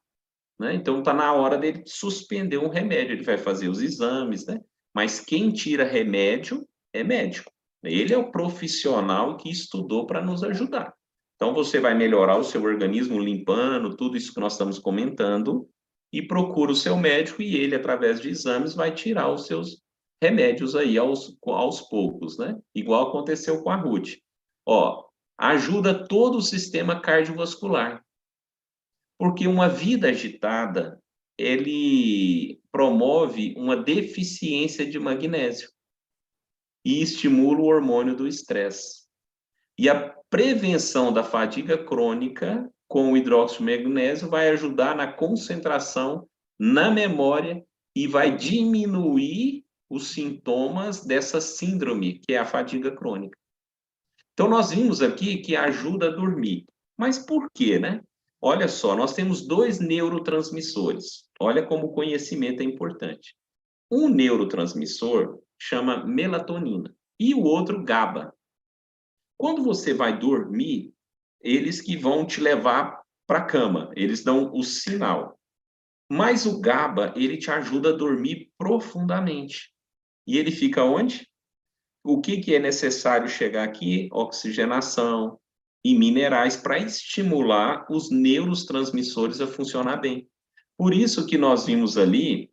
né? Então está na hora dele suspender um remédio, ele vai fazer os exames, né? Mas quem tira remédio é médico. Ele é o profissional que estudou para nos ajudar. Então você vai melhorar o seu organismo limpando tudo isso que nós estamos comentando e procura o seu médico e ele, através de exames, vai tirar os seus remédios aí aos poucos, né? Igual aconteceu com a Ruth. Ó, ajuda todo o sistema cardiovascular. Porque uma vida agitada, ele promove uma deficiência de magnésio e estimula o hormônio do estresse. E a prevenção da fadiga crônica com o hidróxido de magnésio vai ajudar na concentração, na memória e vai diminuir os sintomas dessa síndrome, que é a fadiga crônica. Então, nós vimos aqui que ajuda a dormir. Mas por quê, né? Olha só, nós temos 2 neurotransmissores. Olha como o conhecimento é importante. Um neurotransmissor chama melatonina e o outro GABA. Quando você vai dormir, eles que vão te levar para a cama, eles dão o sinal. Mas o GABA, ele te ajuda a dormir profundamente. E ele fica onde? O que é necessário chegar aqui? Oxigenação e minerais para estimular os neurotransmissores a funcionar bem. Por isso que nós vimos ali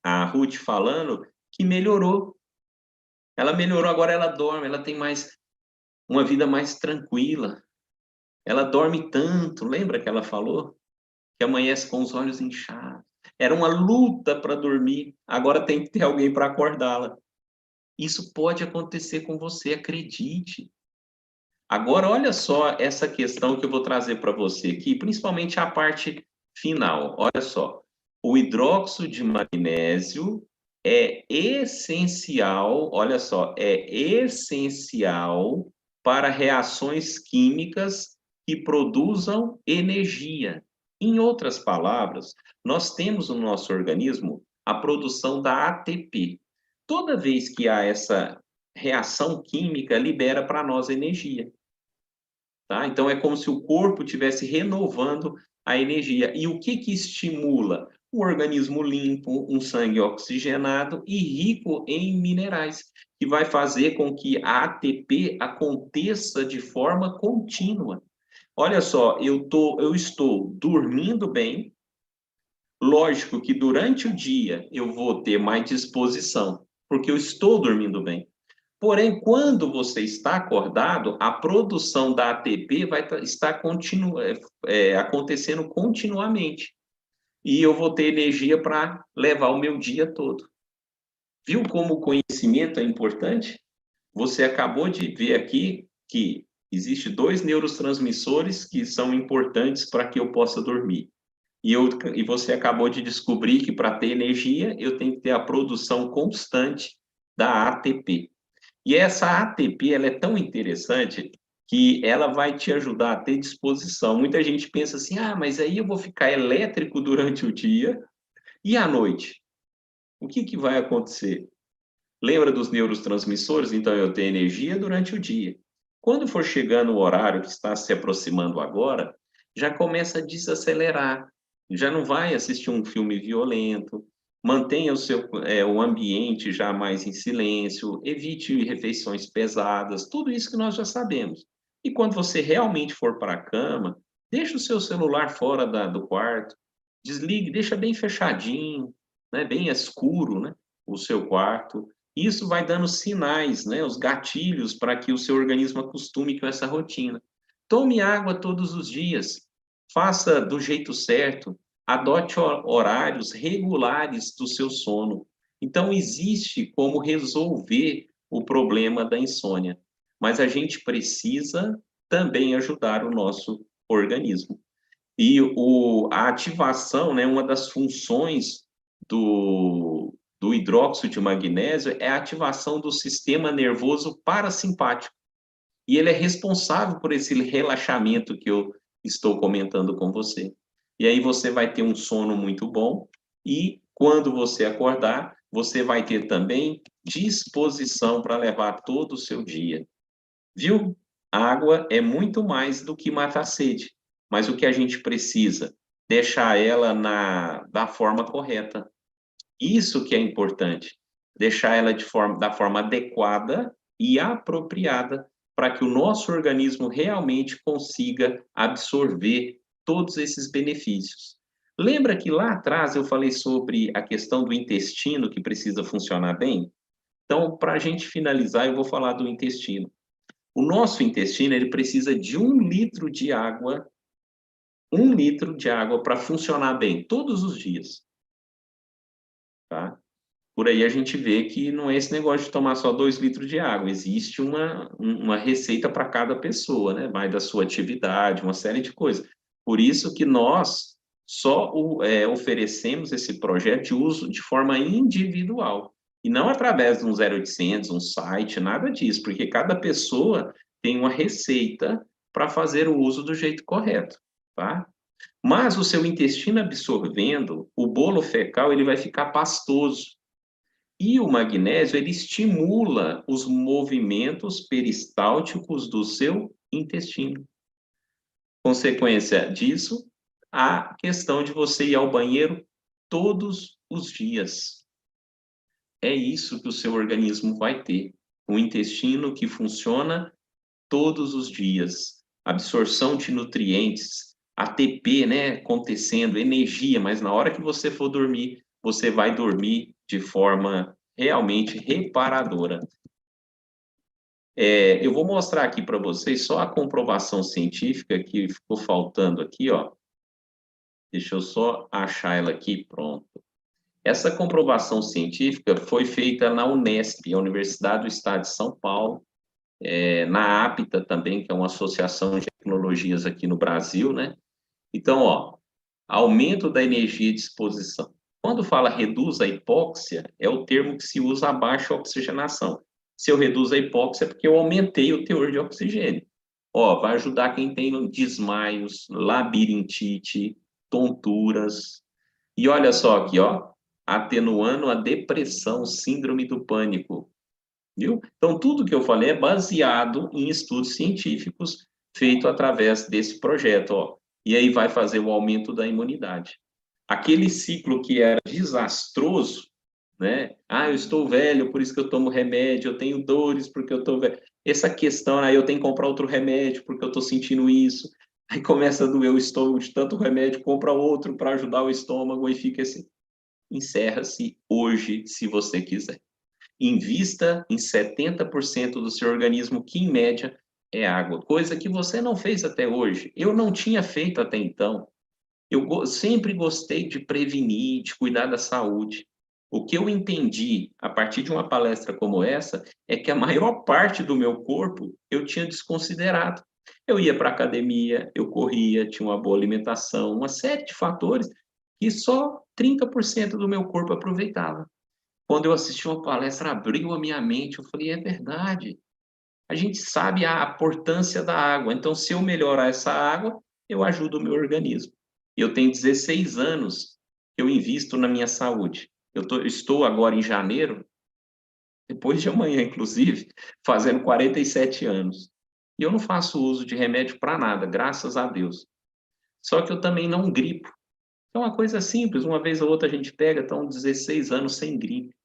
a Ruth falando que melhorou. Ela melhorou, agora ela dorme, ela tem uma vida mais tranquila. Ela dorme tanto, lembra que ela falou? Que amanhece com os olhos inchados. Era uma luta para dormir, agora tem que ter alguém para acordá-la. Isso pode acontecer com você, acredite. Agora, olha só essa questão que eu vou trazer para você aqui, principalmente a parte final. Olha só, o hidróxido de magnésio é essencial, olha só, é essencial para reações químicas que produzam energia. Em outras palavras, nós temos no nosso organismo a produção da ATP. Toda vez que há essa reação química, libera para nós energia. Tá? Então, é como se o corpo estivesse renovando a energia. E o que estimula? Um organismo limpo, um sangue oxigenado e rico em minerais, que vai fazer com que a ATP aconteça de forma contínua. Olha só, eu estou dormindo bem, lógico que durante o dia eu vou ter mais disposição, porque eu estou dormindo bem. Porém, quando você está acordado, a produção da ATP vai estar acontecendo continuamente. E eu vou ter energia para levar o meu dia todo. Viu como o conhecimento é importante? Você acabou de ver aqui que existem 2 neurotransmissores que são importantes para que eu possa dormir. E você acabou de descobrir que para ter energia, eu tenho que ter a produção constante da ATP. E essa ATP, ela é tão interessante que ela vai te ajudar a ter disposição. Muita gente pensa assim, mas aí eu vou ficar elétrico durante o dia e à noite? O que vai acontecer? Lembra dos neurotransmissores? Então, eu tenho energia durante o dia. Quando for chegando o horário que está se aproximando agora, já começa a desacelerar. Já não vai assistir um filme violento, mantenha o ambiente já mais em silêncio, evite refeições pesadas, tudo isso que nós já sabemos. E quando você realmente for para a cama, deixa o seu celular fora do quarto, desligue, deixa bem fechadinho, né, bem escuro, né, o seu quarto. Isso vai dando sinais, né, os gatilhos para que o seu organismo acostume com essa rotina. Tome água todos os dias, faça do jeito certo, adote horários regulares do seu sono. Então, existe como resolver o problema da insônia, mas a gente precisa também ajudar o nosso organismo. E a ativação, né, uma das funções do hidróxido de magnésio é a ativação do sistema nervoso parasimpático. E ele é responsável por esse relaxamento que eu estou comentando com você. E aí você vai ter um sono muito bom e quando você acordar, você vai ter também disposição para levar todo o seu dia. Viu? Água é muito mais do que matar a sede, mas o que a gente precisa? Deixar ela da forma correta. Isso que é importante, deixar ela da forma adequada e apropriada para que o nosso organismo realmente consiga absorver todos esses benefícios. Lembra que lá atrás eu falei sobre a questão do intestino que precisa funcionar bem? Então, para a gente finalizar, eu vou falar do intestino. O nosso intestino ele precisa de 1 litro de água, 1 litro de água para funcionar bem todos os dias. Tá? Por aí a gente vê que não é esse negócio de tomar só 2 litros de água, existe uma receita para cada pessoa, né? Vai da sua atividade, uma série de coisas. Por isso que nós só oferecemos esse projeto de uso de forma individual, e não através de um 0800, um site, nada disso, porque cada pessoa tem uma receita para fazer o uso do jeito correto, tá? Mas o seu intestino absorvendo, o bolo fecal ele vai ficar pastoso. E o magnésio, ele estimula os movimentos peristálticos do seu intestino. Consequência disso, a questão de você ir ao banheiro todos os dias. É isso que o seu organismo vai ter. Um intestino que funciona todos os dias. Absorção de nutrientes, ATP, né, acontecendo, energia, mas na hora que você for dormir, você vai dormir de forma realmente reparadora. Eu vou mostrar aqui para vocês só a comprovação científica que ficou faltando aqui, ó. Deixa eu só achar ela aqui, pronto. Essa comprovação científica foi feita na Unesp, a Universidade do Estado de São Paulo, na APTA também, que é uma associação de tecnologias aqui no Brasil, né? Então, ó, aumento da energia de exposição. Quando fala reduz a hipóxia, é o termo que se usa a baixa oxigenação. Se eu reduzo a hipóxia, é porque eu aumentei o teor de oxigênio. Ó, vai ajudar quem tem desmaios, labirintite, tonturas. E olha só aqui, ó, atenuando a depressão, síndrome do pânico. Viu? Então, tudo que eu falei é baseado em estudos científicos feitos através desse projeto, ó. E aí vai fazer o aumento da imunidade. Aquele ciclo que era desastroso, né? Ah, eu estou velho, por isso que eu tomo remédio, eu tenho dores porque eu estou velho. Essa questão, aí eu tenho que comprar outro remédio porque eu estou sentindo isso. Aí começa a doer o estômago de tanto remédio, compra outro para ajudar o estômago e fica assim. Encerra-se hoje, se você quiser. Invista em 70% do seu organismo, que em média é água, coisa que você não fez até hoje. Eu não tinha feito até então. Eu sempre gostei de prevenir, de cuidar da saúde. O que eu entendi a partir de uma palestra como essa é que a maior parte do meu corpo eu tinha desconsiderado. Eu ia para a academia, eu corria, tinha uma boa alimentação, uma série de fatores que só 30% do meu corpo aproveitava. Quando eu assisti uma palestra, abriu a minha mente, eu falei, é verdade. A gente sabe a importância da água, então se eu melhorar essa água, eu ajudo o meu organismo. Eu tenho 16 anos que eu invisto na minha saúde. Estou agora em janeiro, depois de amanhã, inclusive, fazendo 47 anos. E eu não faço uso de remédio para nada, graças a Deus. Só que eu também não gripo. É uma coisa simples, uma vez ou outra a gente pega, estão 16 anos sem gripe.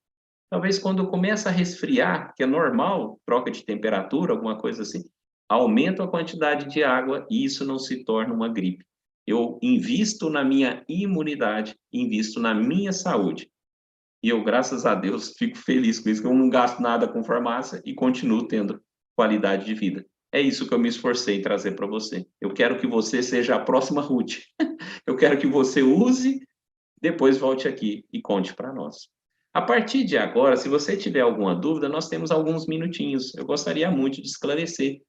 Talvez quando eu começo a resfriar, que é normal, troca de temperatura, alguma coisa assim, aumento a quantidade de água e isso não se torna uma gripe. Eu invisto na minha imunidade, invisto na minha saúde. E eu, graças a Deus, fico feliz com isso, que eu não gasto nada com farmácia e continuo tendo qualidade de vida. É isso que eu me esforcei em trazer para você. Eu quero que você seja a próxima Ruth. Eu quero que você use, depois volte aqui e conte para nós. A partir de agora, se você tiver alguma dúvida, nós temos alguns minutinhos. Eu gostaria muito de esclarecer.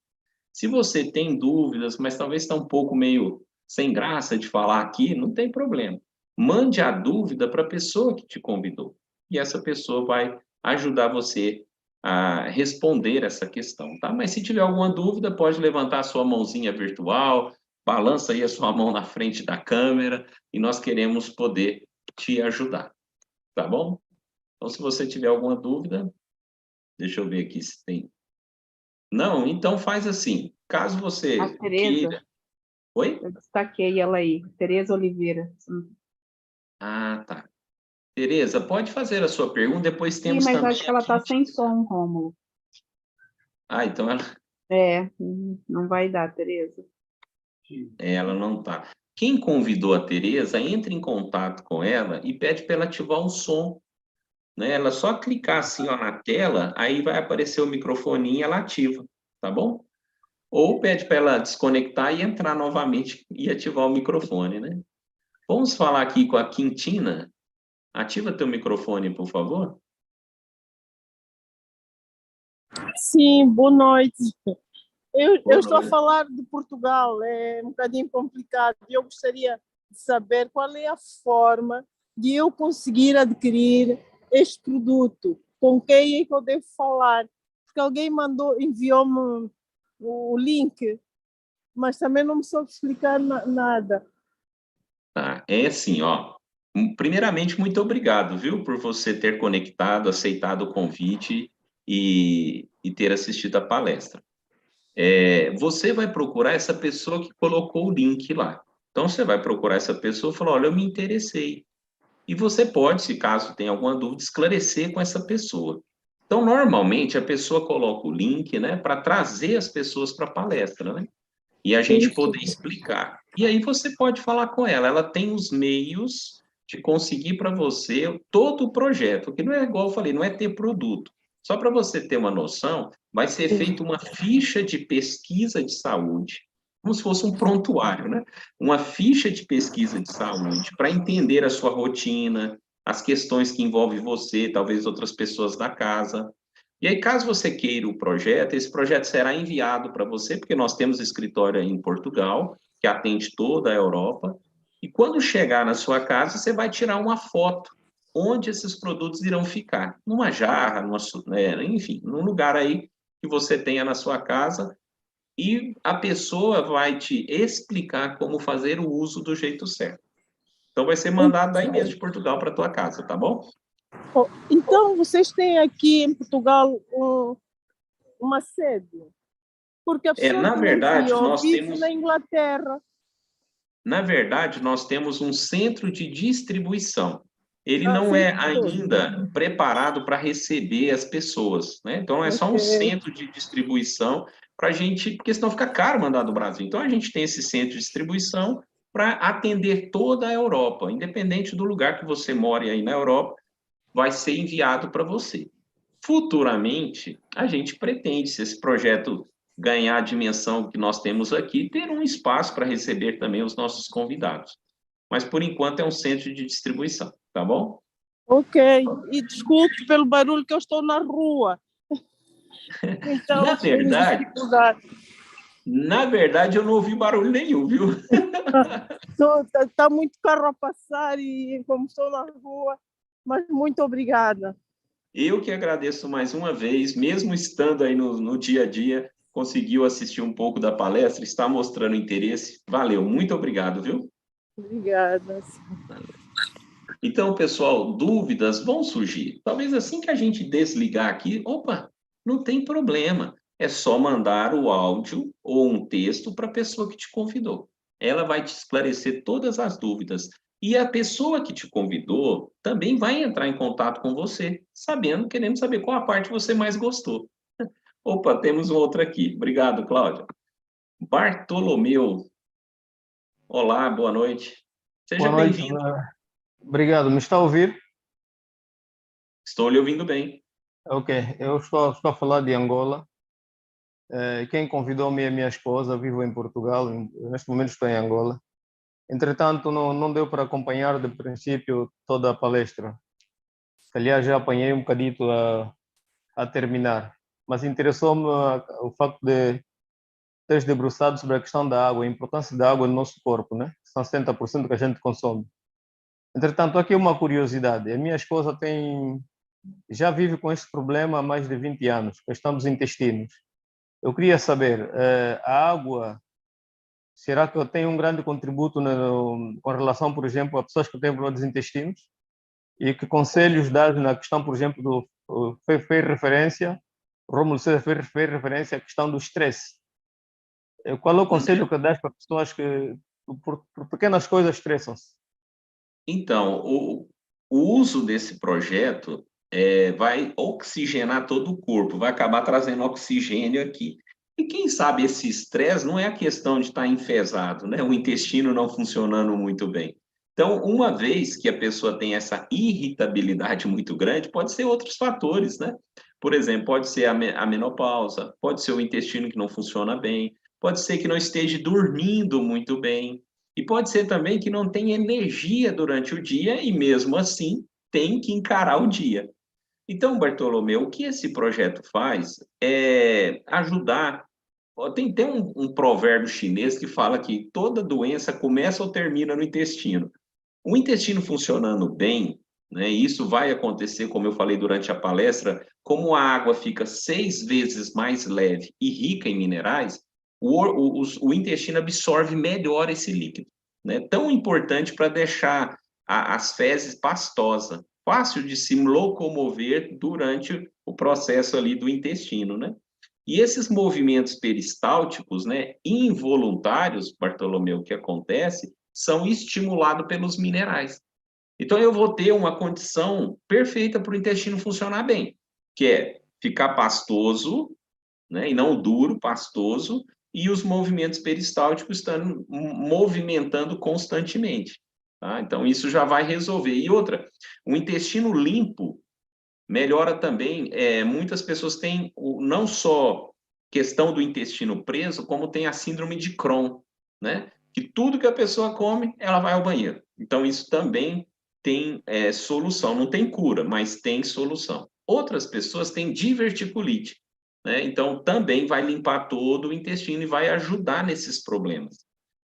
Se você tem dúvidas, mas talvez está um pouco meio sem graça de falar aqui, não tem problema. Mande a dúvida para a pessoa que te convidou. E essa pessoa vai ajudar você a responder essa questão, tá? Mas se tiver alguma dúvida, pode levantar a sua mãozinha virtual, balança aí a sua mão na frente da câmera e nós queremos poder te ajudar, tá bom? Então, se você tiver alguma dúvida, deixa eu ver aqui se tem. Não, então faz assim. Caso A você Tereza, queira. Oi? eu destaquei ela aí, Tereza Oliveira. Ah, tá. Tereza, pode fazer a sua pergunta, depois Sim, temos mas também acho que ela aqui. está sem som, Rômulo. Ah, então É, não vai dar, Tereza. ela não tá. Quem convidou a Tereza, entre em contato com ela e pede para ela ativar o som, né? Ela só clicar assim, ó, na tela, aí vai aparecer o microfoninho e ela ativa, tá bom? Ou pede para ela desconectar e entrar novamente e ativar o microfone, né? Vamos falar aqui com a Quintina. Ativa teu microfone, por favor. Sim, boa noite. Eu Boa estou a noite. falar de Portugal, é um bocadinho complicado. Eu gostaria de saber qual é a forma de eu conseguir adquirir este produto, com quem é que eu devo falar, porque alguém enviou-me o link, mas também não me soube explicar nada. Tá, é assim, ó. Primeiramente, muito obrigado, viu, por você ter conectado, aceitado o convite e ter assistido a palestra. Você vai procurar essa pessoa que colocou o link lá. Então, você vai procurar essa pessoa e falar, olha, eu me interessei. E você pode, se caso tenha alguma dúvida, esclarecer com essa pessoa. Então, normalmente, a pessoa coloca o link, né, para trazer as pessoas para a palestra, né? E a gente Isso. poder explicar. E aí você pode falar com ela, ela tem os meios de conseguir para você todo o projeto, que não é igual eu falei, não é ter produto. Só para você ter uma noção, vai ser feita uma ficha de pesquisa de saúde, como se fosse um prontuário, né? Uma ficha de pesquisa de saúde para entender a sua rotina, as questões que envolvem você, talvez outras pessoas da casa. E aí, caso você queira o projeto, esse projeto será enviado para você, porque nós temos escritório em Portugal, que atende toda a Europa, e quando chegar na sua casa, você vai tirar uma foto onde esses produtos irão ficar, numa jarra, enfim, num lugar aí que você tenha na sua casa, e a pessoa vai te explicar como fazer o uso do jeito certo. Então, vai ser mandado daí mesmo de Portugal para a tua casa, tá bom? Então, vocês têm aqui em Portugal uma sede? Porque a pessoa Na que me verdade, enviou nós vive temos na Inglaterra. Na verdade, nós temos um centro de distribuição. Ele Ah, não é centro. ainda preparado para receber as pessoas, né? Então, é só Ok. um centro de distribuição para a gente, porque senão fica caro mandar do Brasil. Então, a gente tem esse centro de distribuição para atender toda a Europa, independente do lugar que você mora aí na Europa, vai ser enviado para você. Futuramente, a gente pretende, se esse projeto ganhar a dimensão que nós temos aqui, ter um espaço para receber também os nossos convidados. Mas, por enquanto, é um centro de distribuição, tá bom? Ok. E desculpe pelo barulho que eu estou na rua. Na Então, tenho verdade, dificuldade. eu não ouvi barulho nenhum, viu? Está muito carro a passar e como estou na rua, mas muito obrigada. Eu que agradeço mais uma vez, mesmo estando aí no dia a dia, conseguiu assistir um pouco da palestra, está mostrando interesse. Valeu, muito obrigado, viu? Obrigada. Então, pessoal, dúvidas vão surgir. Talvez assim que a gente desligar aqui, opa, não tem problema. É só mandar o áudio ou um texto para a pessoa que te convidou. Ela vai te esclarecer todas as dúvidas. E a pessoa que te convidou também vai entrar em contato com você, querendo saber qual a parte você mais gostou. Opa, temos um outro aqui. Obrigado, Cláudia. Bartolomeu. Olá, boa noite. Seja Boa noite, bem-vindo. obrigado. Me está a ouvir? Estou lhe ouvindo bem. Ok, eu estou a falar de Angola. Quem convidou-me é a minha esposa, vivo em Portugal, neste momento estou em Angola. Entretanto, não deu para acompanhar de princípio toda a palestra. Aliás, já apanhei um bocadito a terminar, mas interessou-me o facto de teres debruçado sobre a questão da água, a importância da água no nosso corpo, né? São 70% que a gente consome. Entretanto, aqui uma curiosidade. A minha esposa já vive com este problema há mais de 20 anos, questão dos intestinos. Eu queria saber, a água, será que tem um grande contributo com relação, por exemplo, a pessoas que têm problemas dos intestinos? E que conselhos dás na questão, por exemplo, fez referência, Rômulo César fez referência à questão do estresse. Qual é o conselho que dás para pessoas que, por pequenas coisas, estressam-se? Então, o uso desse projeto vai oxigenar todo o corpo, vai acabar trazendo oxigênio aqui. E quem sabe esse estresse não é a questão de estar enfesado, né? O intestino não funcionando muito bem. Então, uma vez que a pessoa tem essa irritabilidade muito grande, pode ser outros fatores, né? Por exemplo, pode ser a menopausa, pode ser o intestino que não funciona bem, pode ser que não esteja dormindo muito bem, e pode ser também que não tenha energia durante o dia e, mesmo assim, tem que encarar o dia. Então, Bartolomeu, o que esse projeto faz é ajudar. Tem um provérbio chinês que fala que toda doença começa ou termina no intestino. O intestino funcionando bem, né, isso vai acontecer, como eu falei durante a palestra, como a água fica 6 vezes mais leve e rica em minerais, o intestino absorve melhor esse líquido, né? Tão importante para deixar as fezes pastosa, fácil de se locomover durante o processo ali do intestino, né? E esses movimentos peristálticos, né, involuntários, Bartolomeu, que acontece, são estimulados pelos minerais. Então, eu vou ter uma condição perfeita para o intestino funcionar bem, que é ficar pastoso, né, e não duro, pastoso, e os movimentos peristálticos estão movimentando constantemente. Tá? Então, isso já vai resolver. E outra, o intestino limpo melhora também. Muitas pessoas têm não só questão do intestino preso, como tem a síndrome de Crohn, né? Que tudo que a pessoa come, ela vai ao banheiro. Então, isso também tem solução. Não tem cura, mas tem solução. Outras pessoas têm diverticulite, né? Então, também vai limpar todo o intestino e vai ajudar nesses problemas.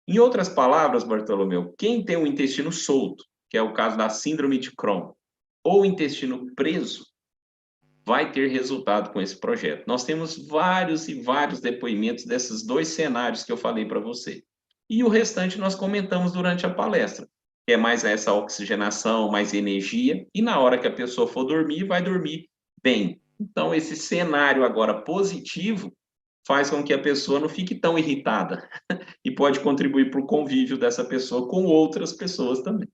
Em outras palavras, Bartolomeu, quem tem o intestino solto, que é o caso da síndrome de Crohn, ou intestino preso, vai ter resultado com esse projeto. Nós temos vários e vários depoimentos desses dois cenários que eu falei para você. E o restante nós comentamos durante a palestra, que é mais essa oxigenação, mais energia, e na hora que a pessoa for dormir, vai dormir bem. Então, esse cenário agora positivo faz com que a pessoa não fique tão irritada e pode contribuir para o convívio dessa pessoa com outras pessoas também.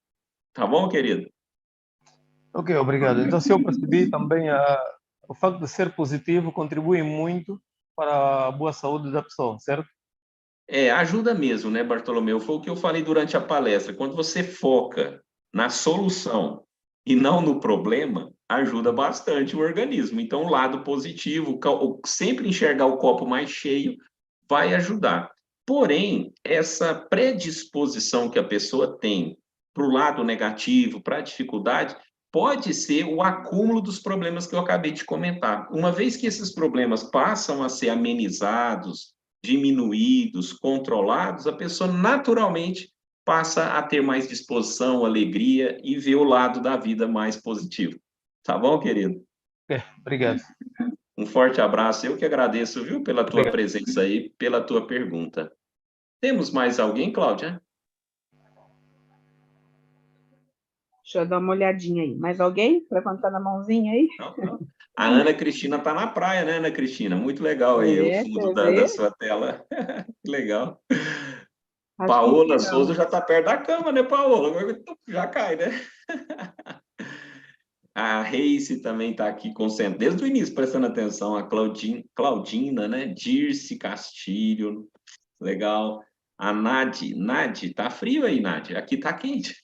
Tá bom, querido? Ok, obrigado. Então, se eu percebi também, o facto de ser positivo contribui muito para a boa saúde da pessoa, certo? Ajuda mesmo, né, Bartolomeu? Foi o que eu falei durante a palestra. Quando você foca na solução e não no problema, ajuda bastante o organismo. Então, o lado positivo, sempre enxergar o copo mais cheio, vai ajudar. Porém, essa predisposição que a pessoa tem para o lado negativo, para a dificuldade, pode ser o acúmulo dos problemas que eu acabei de comentar. Uma vez que esses problemas passam a ser amenizados, diminuídos, controlados, a pessoa naturalmente passa a ter mais disposição, alegria e ver o lado da vida mais positivo. Tá bom, querido? Obrigado. Um forte abraço. Eu que agradeço, viu, pela tua presença aí, pela tua pergunta. Temos mais alguém, Cláudia? Deixa eu dar uma olhadinha aí. Mais alguém? Levantando a mãozinha aí? Não, não. A Ana Cristina está na praia, né, Ana Cristina? Muito legal aí o fundo Você da vê? sua tela. Que legal. Acho que Paola não. Souza já está perto da cama, né, Paola? Já cai, né? A Reice também está aqui concentrada, desde o início, prestando atenção. A Claudina, né? Dirce Castilho, legal. A Nadi, tá frio aí, Nadi? Aqui tá quente.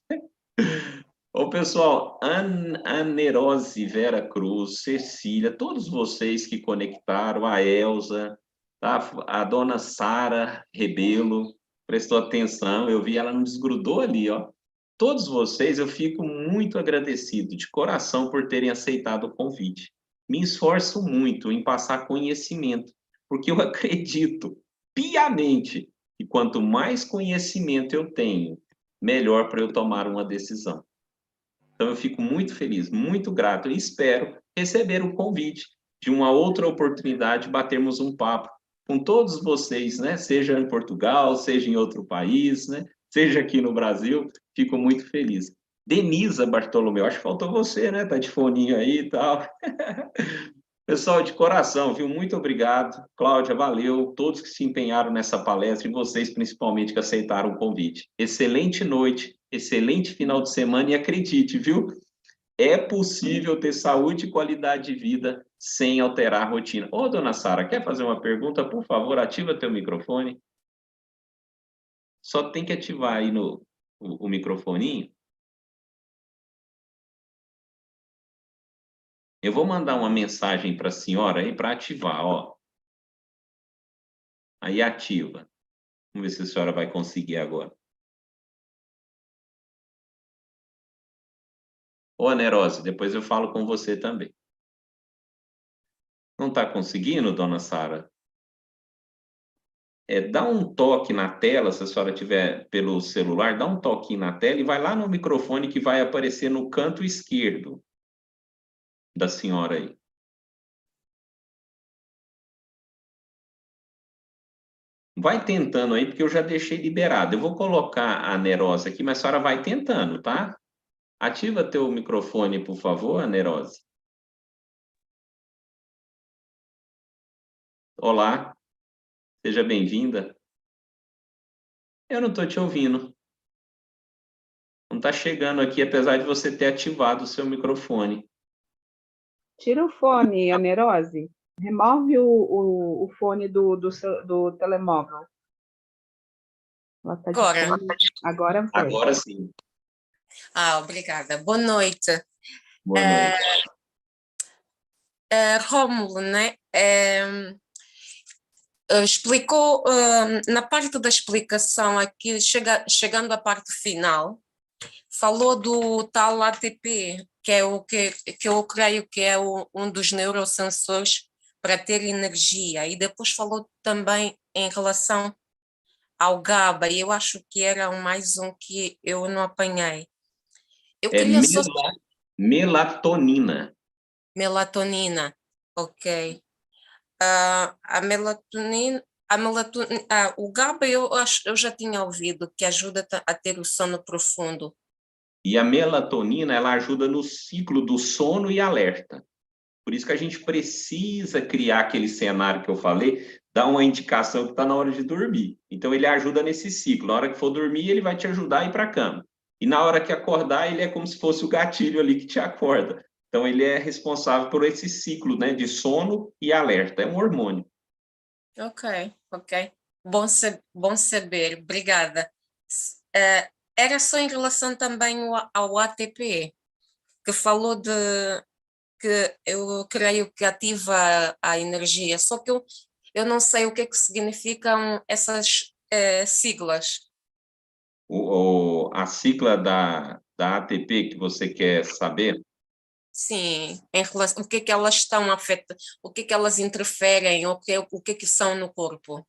Ô, pessoal, Anerose Vera Cruz, Cecília, todos vocês que conectaram, a Elza, tá? A dona Sara Rebelo, prestou atenção, eu vi, ela não desgrudou ali, ó. Todos vocês, eu fico muito agradecido, de coração, por terem aceitado o convite. Me esforço muito em passar conhecimento, porque eu acredito piamente que quanto mais conhecimento eu tenho, melhor para eu tomar uma decisão. Então, eu fico muito feliz, muito grato e espero receber o convite de uma outra oportunidade, batermos um papo com todos vocês, né? Seja em Portugal, seja em outro país, né? Seja aqui no Brasil, fico muito feliz. Denisa Bartolomeu, acho que faltou você, né? Tá de foninho aí e tal. Pessoal, de coração, viu? Muito obrigado. Cláudia, valeu. Todos que se empenharam nessa palestra e vocês, principalmente, que aceitaram o convite. Excelente noite, excelente final de semana e acredite, viu? É possível ter saúde e qualidade de vida sem alterar a rotina. Ô, dona Sara, quer fazer uma pergunta? Por favor, ativa teu microfone. Só tem que ativar aí o microfoninho. Eu vou mandar uma mensagem para a senhora aí para ativar, ó. Aí ativa. Vamos ver se a senhora vai conseguir agora. Ô, Nerose, depois eu falo com você também. Não está conseguindo, dona Sara? Dá um toque na tela, se a senhora tiver pelo celular, dá um toquinho na tela e vai lá no microfone que vai aparecer no canto esquerdo da senhora aí. Vai tentando aí, porque eu já deixei liberado. Eu vou colocar a Nerosa aqui, mas a senhora vai tentando, tá? Ativa teu microfone, por favor, Nerose. Olá, seja bem-vinda. Eu não estou te ouvindo. Não está chegando aqui, apesar de você ter ativado o seu microfone. Tira o fone, a Nerose. Remove o fone do telemóvel. Ela tá de Agora. fone. Agora foi. Agora sim. Obrigada. Boa noite. Boa noite. Rômulo, né? Explicou, na parte da explicação aqui, chegando à parte final, falou do tal ATP, que é o que eu creio que é um dos neurosensores para ter energia, e depois falou também em relação ao GABA, e eu acho que era mais um que eu não apanhei. Eu queria só... Melatonina. Melatonina, ok. A melatonina, o GABA eu já tinha ouvido que ajuda a ter o sono profundo. E a melatonina, ela ajuda no ciclo do sono e alerta. Por isso que a gente precisa criar aquele cenário que eu falei, dar uma indicação que está na hora de dormir. Então, ele ajuda nesse ciclo. Na hora que for dormir, ele vai te ajudar a ir para a cama. E na hora que acordar, ele é como se fosse o gatilho ali que te acorda. Então, ele é responsável por esse ciclo, né, de sono e alerta. É um hormônio. Ok. Bom saber. Obrigada. Era só em relação também ao ATP, que falou que eu creio que ativa a energia, só que eu não sei o que significam essas siglas. A sigla da ATP que você quer saber? Sim, em relação, o que elas estão afetando, o que elas interferem, o que são no corpo.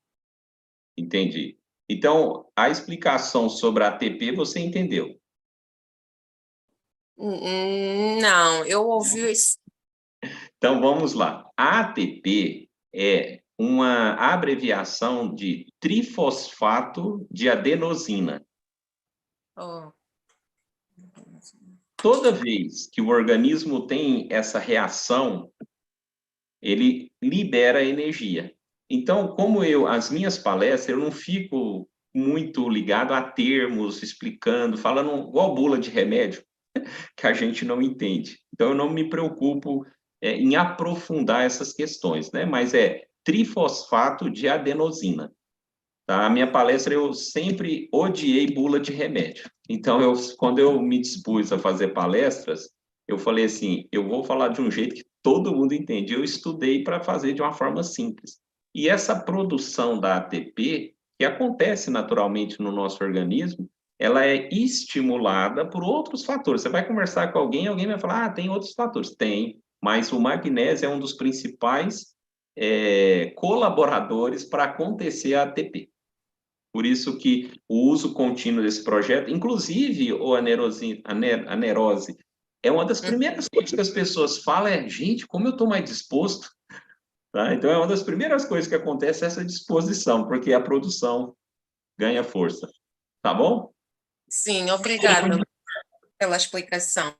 Entendi. Então, a explicação sobre a ATP você entendeu? Não, eu ouvi isso. Então, vamos lá. A ATP é uma abreviação de trifosfato de adenosina. Oh. Toda vez que o organismo tem essa reação, ele libera energia. Então, como as minhas palestras, eu não fico muito ligado a termos, explicando, falando igual bula de remédio, que a gente não entende. Então, eu não me preocupo em aprofundar essas questões, né? Mas é trifosfato de adenosina. Tá? A minha palestra, eu sempre odiei bula de remédio. Então, quando eu me dispus a fazer palestras, eu falei assim, eu vou falar de um jeito que todo mundo entende. Eu estudei para fazer de uma forma simples. E essa produção da ATP, que acontece naturalmente no nosso organismo, ela é estimulada por outros fatores. Você vai conversar com alguém vai falar, tem outros fatores. Tem, mas o magnésio é um dos principais colaboradores para acontecer a ATP. Por isso que o uso contínuo desse projeto, inclusive a nerose, é uma das primeiras coisas que as pessoas falam, gente, como eu estou mais disposto. Tá? Então, é uma das primeiras coisas que acontece essa disposição, porque a produção ganha força. Tá bom? Sim, obrigada pela explicação.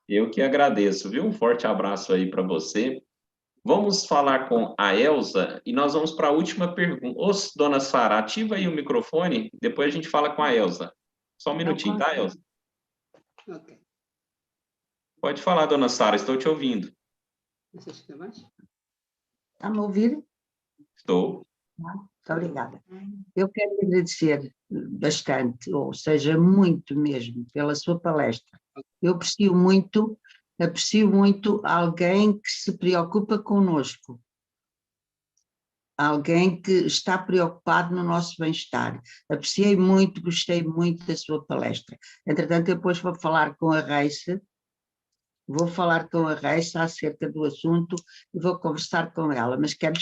Eu que agradeço, viu? Um forte abraço aí para você. Vamos falar com a Elza e nós vamos para a última pergunta. Ô, dona Sara, ativa aí o microfone, depois a gente fala com a Elza. Só um minutinho, tá, Elza? Ok. Pode falar, dona Sara, estou te ouvindo. Você escuta mais? Está a me ouvir? Estou. Muito obrigada. Eu quero agradecer bastante, ou seja, muito mesmo, pela sua palestra. Eu aprecio muito alguém que se preocupa conosco, alguém que está preocupado no nosso bem-estar. Apreciei muito, gostei muito da sua palestra. Entretanto, depois vou falar com a Raíssa, acerca do assunto e vou conversar com ela, mas quero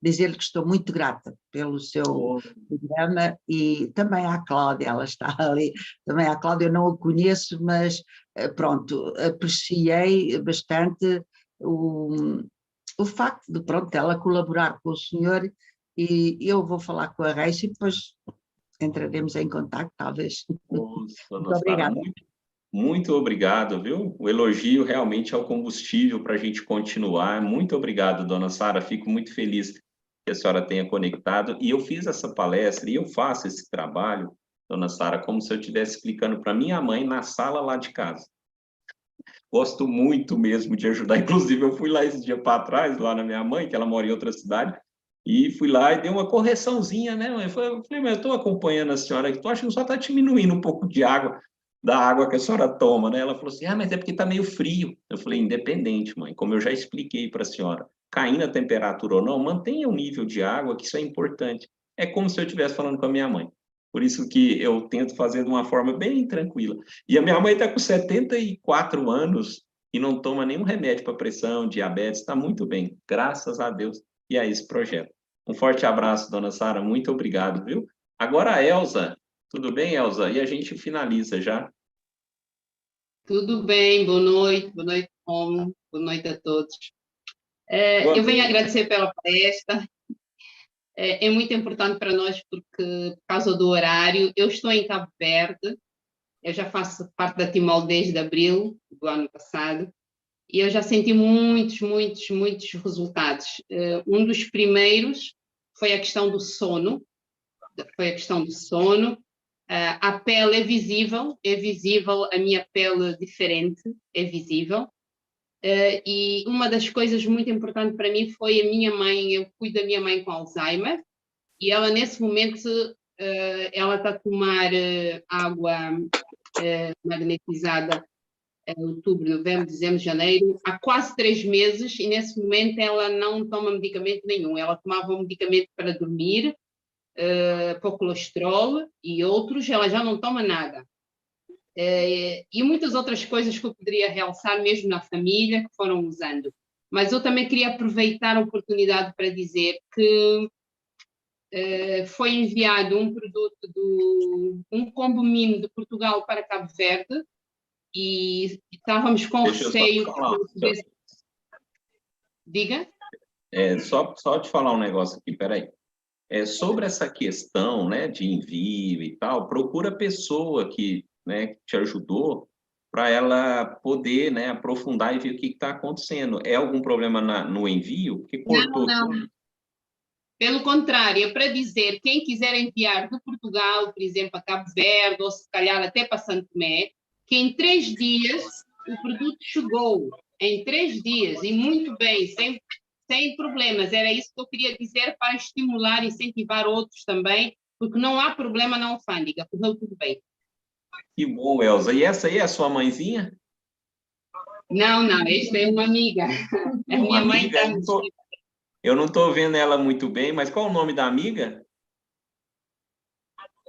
dizer-lhe que estou muito grata pelo seu programa e também à Cláudia, ela está ali, também à Cláudia eu não a conheço, mas pronto, apreciei bastante o facto de, pronto, ela colaborar com o senhor e eu vou falar com a Raíssa e depois entraremos em contato, talvez. Nossa, Muito obrigada. Muito obrigado, viu? O elogio realmente é o combustível para a gente continuar. Muito obrigado, dona Sara. Fico muito feliz que a senhora tenha conectado. E eu fiz essa palestra e eu faço esse trabalho, dona Sara, como se eu estivesse explicando para minha mãe na sala lá de casa. Gosto muito mesmo de ajudar. Inclusive, eu fui lá esse dia para trás, lá na minha mãe, que ela mora em outra cidade, e fui lá e dei uma correçãozinha, né, mãe? Eu falei, mas eu estou acompanhando a senhora aqui, tu acha que só está diminuindo um pouco de água, da água que a senhora toma, né? Ela falou assim, mas é porque está meio frio. Eu falei, independente, mãe, como eu já expliquei para a senhora, caindo a temperatura ou não, mantenha o nível de água, que isso é importante. É como se eu estivesse falando com a minha mãe. Por isso que eu tento fazer de uma forma bem tranquila. E a minha mãe está com 74 anos e não toma nenhum remédio para pressão, diabetes, está muito bem, graças a Deus, e a esse projeto. Um forte abraço, dona Sara, muito obrigado, viu? Agora a Elza, tudo bem, Elza? E a gente finaliza já. Tudo bem, boa noite, Romo, boa noite a todos. Boa Eu venho noite. agradecer pela palestra, é muito importante para nós porque, por causa do horário, eu estou em Cabo Verde, eu já faço parte da Timol desde abril do ano passado, e eu já senti muitos resultados. Um dos primeiros foi a questão do sono, a pele é visível, a minha pele diferente é visível. E uma das coisas muito importantes para mim foi a minha mãe, eu cuido da minha mãe com Alzheimer, e ela nesse momento, ela está a tomar água magnetizada em outubro, novembro, dezembro, janeiro, há quase 3 meses, e nesse momento ela não toma medicamento nenhum, ela tomava um medicamento para dormir, para o colesterol e outros, ela já não toma nada. E muitas outras coisas que eu poderia realçar, mesmo na família, que foram usando. Mas eu também queria aproveitar a oportunidade para dizer que foi enviado um produto, um combo mimo de Portugal para Cabo Verde, e estávamos com Deixa eu só receio te falar. que... Diga? Só te falar um negócio aqui, peraí. Sobre essa questão, né, de envio e tal, procura a pessoa que, né, que te ajudou para ela poder, né, aprofundar e ver o que está acontecendo. É algum problema no envio? Porque cortou Não. tudo. Pelo contrário, é para dizer, quem quiser enviar de Portugal, por exemplo, a Cabo Verde, ou se calhar até para Santo Tomé, que em 3 dias o produto chegou, em 3 dias, e muito bem, sem problemas. Era isso que eu queria dizer para estimular e incentivar outros também, porque não há problema na alfândega, correu tudo bem. Que bom, Elza. E essa aí é a sua mãezinha? Não, esta é uma amiga. A Uma minha mãe amiga? está... Eu não estou vendo ela muito bem, mas qual o nome da amiga?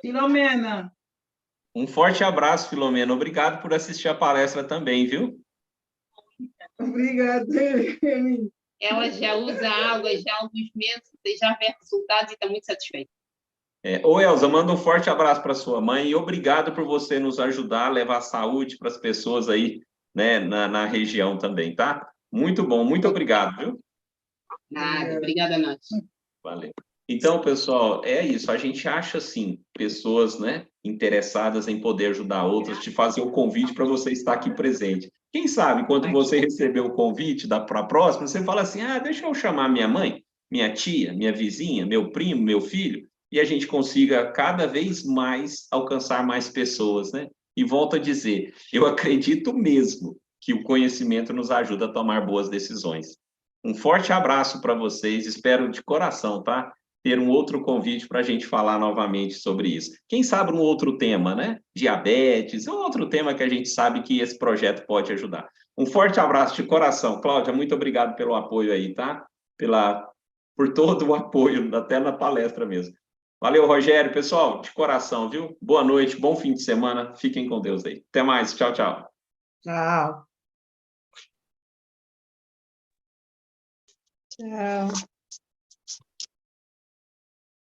Filomena. Um forte abraço, Filomena. Obrigado por assistir a palestra também, viu? Obrigada. Ela já usa água já há alguns meses e já vê resultados e está muito satisfeita. Ô, Elza, manda um forte abraço para sua mãe e obrigado por você nos ajudar a levar saúde para as pessoas aí, né, na região também, tá? Muito bom, muito obrigado, viu? Nada, obrigada a nós. Valeu. Então, pessoal, é isso. A gente acha, assim, pessoas, né, interessadas em poder ajudar outras, te fazer o convite para você estar aqui presente. Quem sabe, quando você receber o convite para a próxima, você fala assim, deixa eu chamar minha mãe, minha tia, minha vizinha, meu primo, meu filho, e a gente consiga cada vez mais alcançar mais pessoas, né? E volto a dizer, eu acredito mesmo que o conhecimento nos ajuda a tomar boas decisões. Um forte abraço para vocês, espero de coração, tá? Ter um outro convite para a gente falar novamente sobre isso. Quem sabe um outro tema, né? Diabetes, um outro tema que a gente sabe que esse projeto pode ajudar. Um forte abraço de coração. Cláudia, muito obrigado pelo apoio aí, tá? Por todo o apoio, até na palestra mesmo. Valeu, Rogério. Pessoal, de coração, viu? Boa noite, bom fim de semana. Fiquem com Deus aí. Até mais. Tchau, tchau. Tchau. Tchau.